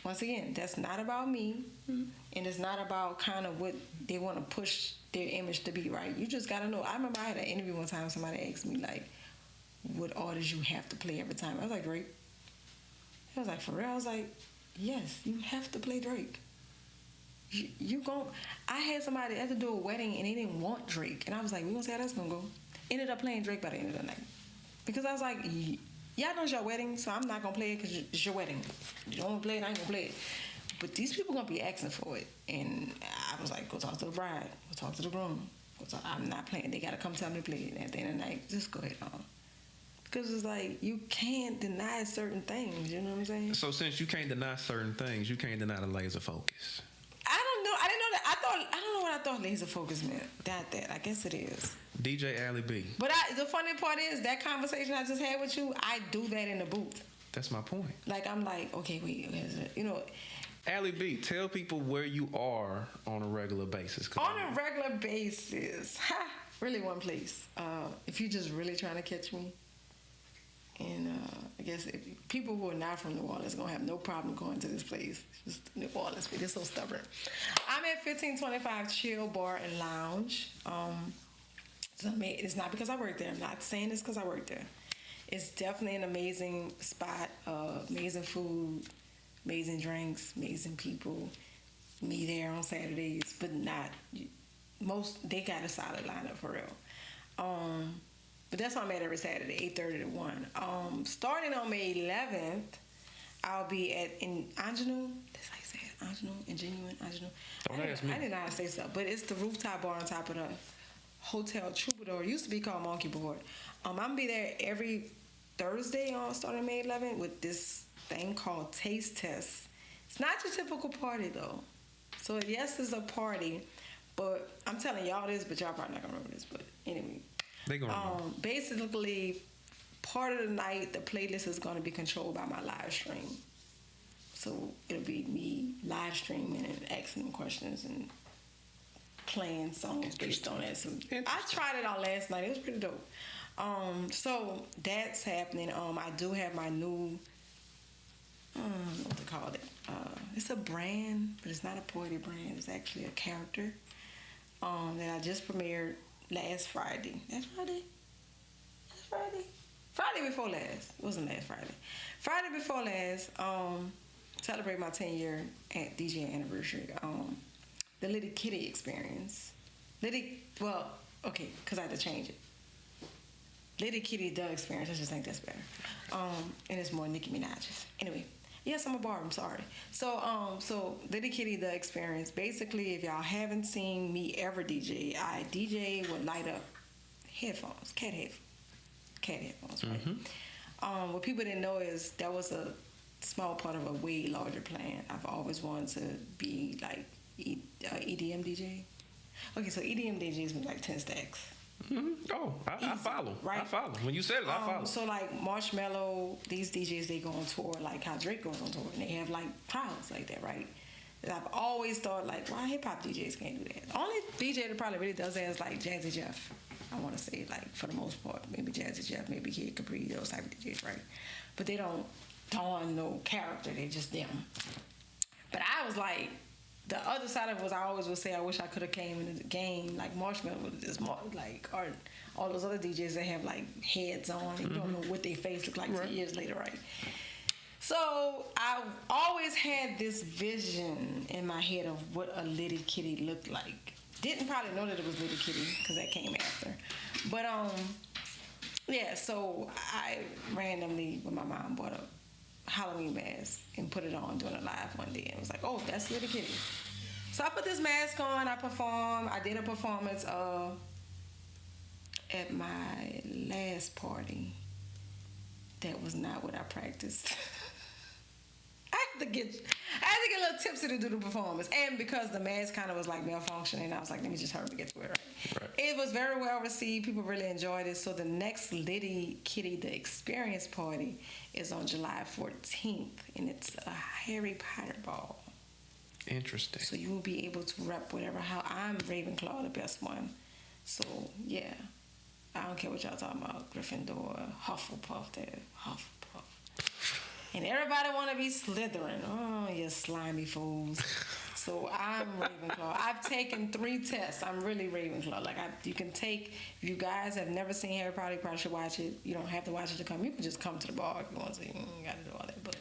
once again, that's not about me, and it's not about kind of what they want to push their image to be, right? You just got to know. I remember I had an interview one time, somebody asked me, like, what artists you have to play every time. I was like, Drake. I was like, for real? I was like, yes, you have to play Drake. I had somebody had to do a wedding, and they didn't want Drake. And I was like, we're going to see how that's going to go. Ended up playing Drake by the end of the night. Because I was like, y'all know it's your wedding, so I'm not going to play it because it's your wedding. You don't want to play it, I ain't going to play it. But these people going to be asking for it. And I was like, go talk to the bride. Go talk to the groom. I'm not playing. They got to come tell me to play it. At the end of the night, just go ahead on. Because it's like, you can't deny certain things. You know what I'm saying? So since you can't deny certain things, you can't deny the laser focus. I don't know. I didn't know that. I don't know what I thought laser focus meant. That. I guess it is. DJ Allie B. But the funny part is, that conversation I just had with you, I do that in the booth. That's my point. Like, I'm like, okay, wait, Allie B, tell people where you are on a regular basis. On a regular basis, really one place. If you're just really trying to catch me, and I guess if people who are not from New Orleans going to have no problem going to this place. It's just New Orleans, but they're so stubborn. I'm at 1525 Chill Bar and Lounge. It's not because I work there. I'm not saying this because I work there. It's definitely an amazing spot. Amazing food, amazing drinks, amazing people. Me there on Saturdays, but not most. They got a solid lineup for real. But that's why I'm at every Saturday, 8:30 to 1. Starting on May 11th, I'll be in Ingenue. That's how you say it, Ingenue. Don't ask me. I didn't know how to say stuff, but it's the rooftop bar on top of the Hotel Troubadour. It used to be called Monkey Board. I'm gonna be there every Thursday starting May 11th with this thing called Taste Test. It's not your typical party though. So yes, it's a party, but I'm telling y'all this, but y'all probably not gonna remember this. But anyway. They gonna basically, part of the night, the playlist is going to be controlled by my live stream. So it'll be me live streaming and asking them questions and playing songs based on that. So I tried it out last night. It was pretty dope. So that's happening. I do have my new, I don't know what to call it. It's a brand, but it's not a poetry brand. It's actually a character that I just premiered last Friday. Friday before last. It wasn't last Friday. Friday before last, celebrate my 10-year DJ anniversary. The Litty Kitty experience. Because I had to change it. Litty Kitty the experience. I just think that's better. And it's more Nicki Minaj. Anyway. Yes, I'm a barber. I'm sorry. So Litty Kitty the experience. Basically, if y'all haven't seen me ever DJ, I DJ with light up headphones, cat cat headphones, right? What people didn't know is that was a small part of a way larger plan. I've always wanted to be like EDM DJ. Okay, so EDM DJs make like 10 stacks. Oh, I follow. Right? I follow. When you said it, I follow. So like Marshmello, these DJs, they go on tour like how Drake goes on tour, and they have like crowds like that, right? And I've always thought like, why hip hop DJs can't do that? Only DJ that probably really does that is like Jazzy Jeff. I want to say like for the most part, maybe Jazzy Jeff, maybe Kid Capri, those type of DJs, right? But they don't don no character. They're just them. But I was like, the other side of it was I always would say I wish I could have came into the game like Marshmello was just more like, or all those other DJs that have like heads on and you don't know what their face look like 2 years later, right? So I always had this vision in my head of what a Litty Kitty looked like. Didn't probably know that it was Litty Kitty because that came after. But yeah, so I randomly with my mom bought a Halloween mask and put it on doing a live one day and was like, oh, that's Litty Kitty. So I put this mask on, I performed. I did a performance at my last party. That was not what I practiced. I had to get a little tipsy to do the performance. And because the mask kind of was like malfunctioning, I was like, let me just hurry to get to it, right? It was very well received. People really enjoyed it. So the next Litty Kitty, the experience party, is on July 14th. And it's a Harry Potter ball. Interesting. So you will be able to rep how I'm Ravenclaw, the best one. So, yeah. I don't care what y'all talking about. Gryffindor, Hufflepuff, there. Hufflepuff. And everybody want to be Slytherin. Oh, you slimy fools. So I'm Ravenclaw. I've taken 3 tests. I'm really Ravenclaw. Like, you can take, if you guys have never seen Harry Potter, you probably should watch it. You don't have to watch it to come. You can just come to the bar if you want to. You got to do all that. But,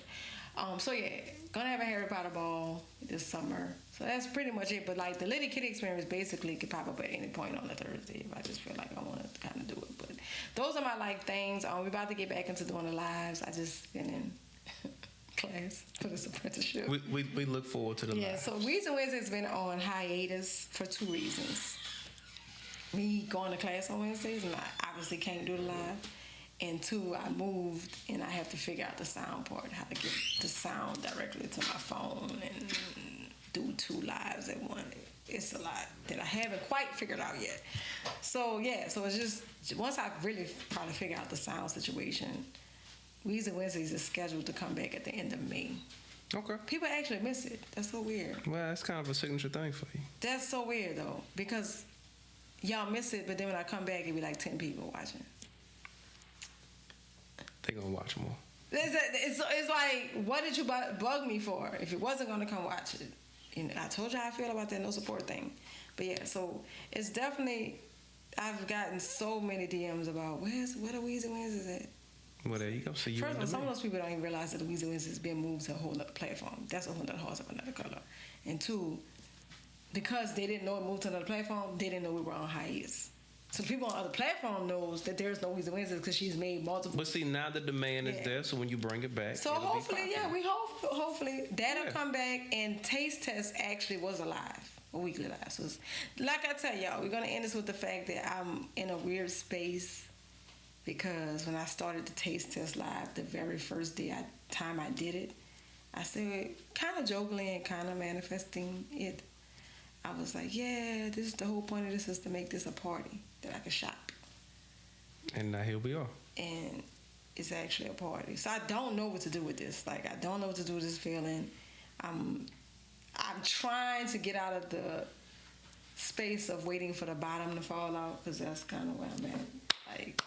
so yeah, gonna have a Harry Potter ball this summer. So that's pretty much it. But like the Litty Kitty experience basically could pop up at any point on a Thursday if I just feel like I want to kind of do it. But those are my like things. We're about to get back into doing the lives. I just been in class for this apprenticeship. We look forward to the lives. Yeah, so Weezy Wednesday's been on hiatus for 2 reasons. Me going to class on Wednesdays and I obviously can't do the live. And 2, I moved and I have to figure out the sound part, how to get the sound directly to my phone and do 2 lives at once. It's a lot that I haven't quite figured out yet. So yeah, so it's just, once I really probably figure out the sound situation, Weezy Wednesdays is scheduled to come back at the end of May. Okay. People actually miss it. That's so weird. Well, that's kind of a signature thing for you. That's so weird though, because y'all miss it, but then when I come back, it'll be like 10 people watching. They gonna watch more. It's like, what did you bug me for if you wasn't gonna come watch it? You know, I told you how I feel about that no support thing. But yeah, so it's definitely, I've gotten so many DMs about where the Weezy Wednesdays at? Well, there you go. So you First of all, some of those people don't even realize that the Weezy Wednesdays has been moved to a whole other platform. That's a whole other horse of another color. And 2, because they didn't know it moved to another platform, they didn't know we were on hiatus. So people on other platform knows that there's no Weezy Wednesdays because she's made multiple. But see, now the demand is there, so when you bring it back, so hopefully, we hopefully that'll come back. And Taste Test actually was a weekly live. So it's, like I tell y'all, we're gonna end this with the fact that I'm in a weird space because when I started the Taste Test live, the very first time I did it, I said kind of jokingly and kind of manifesting it. I was like, yeah, this is the whole point of this is to make this a party that I can shop. And now here we are. And it's actually a party. So I don't know what to do with this. Like, I don't know what to do with this feeling. I'm trying to get out of the space of waiting for the bottom to fall out because that's kind of where I'm at. Like,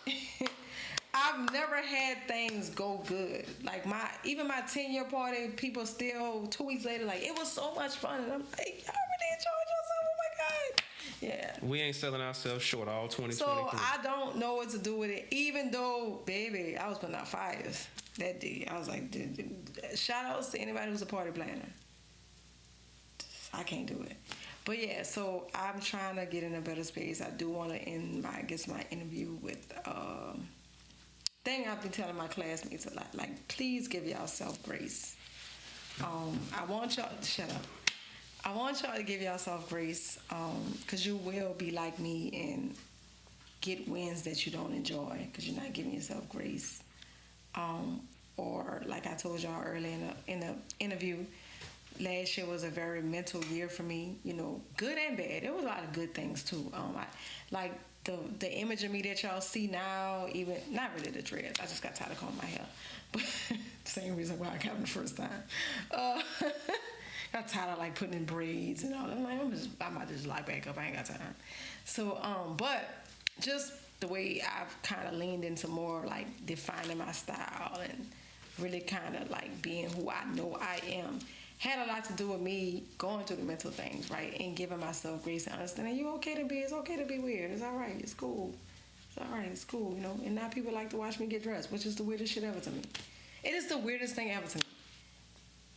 I've never had things go good. Like even my 10-year party, people still 2 weeks later like, it was so much fun. And I'm like, y'all really enjoyed yourself? Oh my God. Yeah. We ain't selling ourselves short all 2023. So I don't know what to do with it. Even though, baby, I was putting out fires that day. I was like, shout outs to anybody who's a party planner. I can't do it. But yeah, so I'm trying to get in a better space. I do want to end my interview with thing I've been telling my classmates a lot. Like, please give yourself grace. I want y'all to shut up. I want y'all to give yourself grace, because you will be like me and get wins that you don't enjoy because you're not giving yourself grace. Or like I told y'all earlier in the interview, last year was a very mental year for me. You know, good and bad. There was a lot of good things too. Like the image of me that y'all see now, even not really the dreads. I just got tired of combing my hair, but same reason why I got them the first time. Got tired of like putting in braids and all. I'm like, I might just lie back up. I ain't got time. So, but just the way I've kind of leaned into more like defining my style and really kind of like being who I know I am had a lot to do with me going through the mental things, right? And giving myself grace and understanding it's okay to be weird. It's all right. It's cool. It's all right. It's cool, you know? And now people like to watch me get dressed, which is the weirdest shit ever to me. It is the weirdest thing ever to me.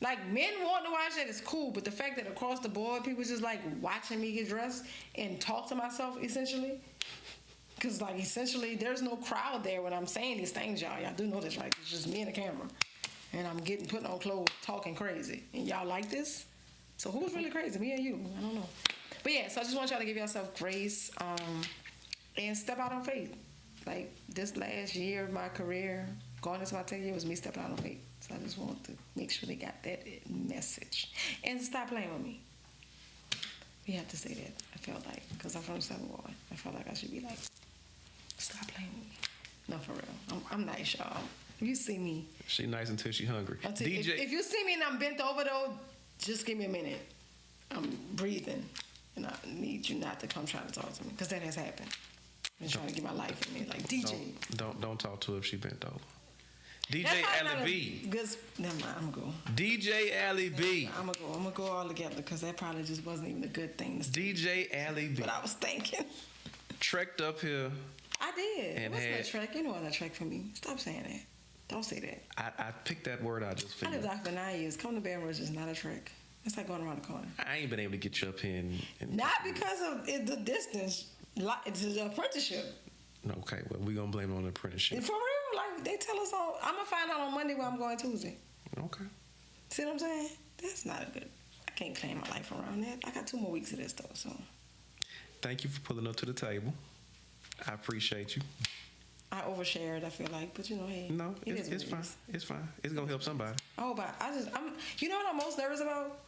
Like, men want to watch that is cool, but the fact that across the board, people just like watching me get dressed and talk to myself, essentially. Because, like, essentially, there's no crowd there when I'm saying these things, y'all. Y'all do know this, right? It's just me and the camera. And I'm putting on clothes, talking crazy. And y'all like this? So who's really crazy? Me or you? I don't know. But yeah, so I just want y'all to give yourself grace and step out on faith. Like, this last year of my career, going into my 10th year, was me stepping out on faith. So I just want to make sure they got that message. And stop playing with me. We have to say that, I felt like. Because I'm from the 7th Ward. I felt like I should be like, stop playing with me. No, for real. I'm nice, y'all. If you see me. She nice until she hungry. DJ. If you see me and I'm bent over, though, just give me a minute. I'm breathing. And I need you not to come try to talk to me. Because that has happened. I'm trying to get my life in me. Like, DJ. Don't talk to her if she bent over. DJ Allie B. Never mind, I'm going to go. DJ Allie B. I'm going to go all together because that probably just wasn't even a good thing to say. DJ Allie B. But I was thinking. Trekked up here. I did. And what's that trek? You know what a trek for me. Stop saying that. Don't say that. I picked that word out just for you. I lived out for 9 years. Coming to Baton Rouge is not a trek. It's like going around the corner. I ain't been able to get you up here. Not because of the distance. It's an apprenticeship. Okay, well, we're going to blame it on the apprenticeship. For real? Like, they tell us all. I'm going to find out on Monday where I'm going Tuesday. Okay. See what I'm saying? That's not a good. I can't claim my life around that. I got 2 more weeks of this, though, so. Thank you for pulling up to the table. I appreciate you. I overshared, I feel like, but you know, hey. No, it's fine. It's fine. It's going to help somebody. Oh, but you know what I'm most nervous about?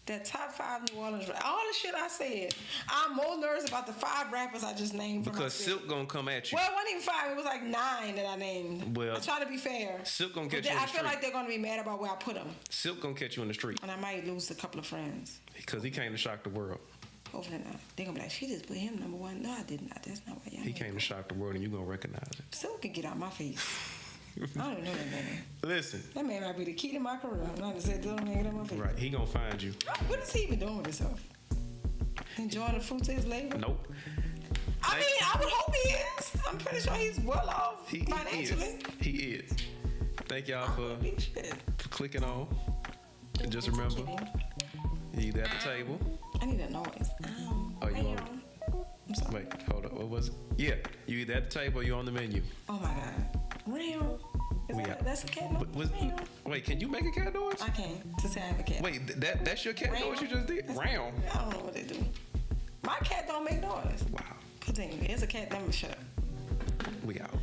That top 5 New Orleans rap. All the shit I said. I'm more nervous about the 5 rappers I just named. Because Silk gonna come at you. Well, it wasn't even 5. It was like 9 that I named. Well, I try to be fair. Silk gonna catch you in the street. I feel like they're gonna be mad about where I put them. Silk gonna catch you in the street. And I might lose a couple of friends. Because he came to shock the world. Hopefully not. They're gonna be like, she just put him number 1. No, I did not. That's not why y'all. He came to shock the world and you gonna recognize it. Silk can get out my face. I don't even know that man. Listen. That man might be the key to my career. I'm not gonna say don't get on my face. Right, he gonna find you. What is he even doing with himself? Enjoying the fruits of his labor? Nope. I mean, I would hope he is. I'm pretty sure he's well off financially. He is. Thank y'all for clicking on. And just remember, you either at the table. I need a noise. Oh, you on? I'm sorry. Wait, hold up. What was it? Yeah, you either at the table or you on the menu. Oh my God. Real. That's a cat noise? Wait, can you make a cat noise? I can. To say I have a cat. Wait, that's your cat noise you just did? Round. I don't know what they do. My cat don't make noise. Wow. Continue. It's a cat. Let me shut up. We out.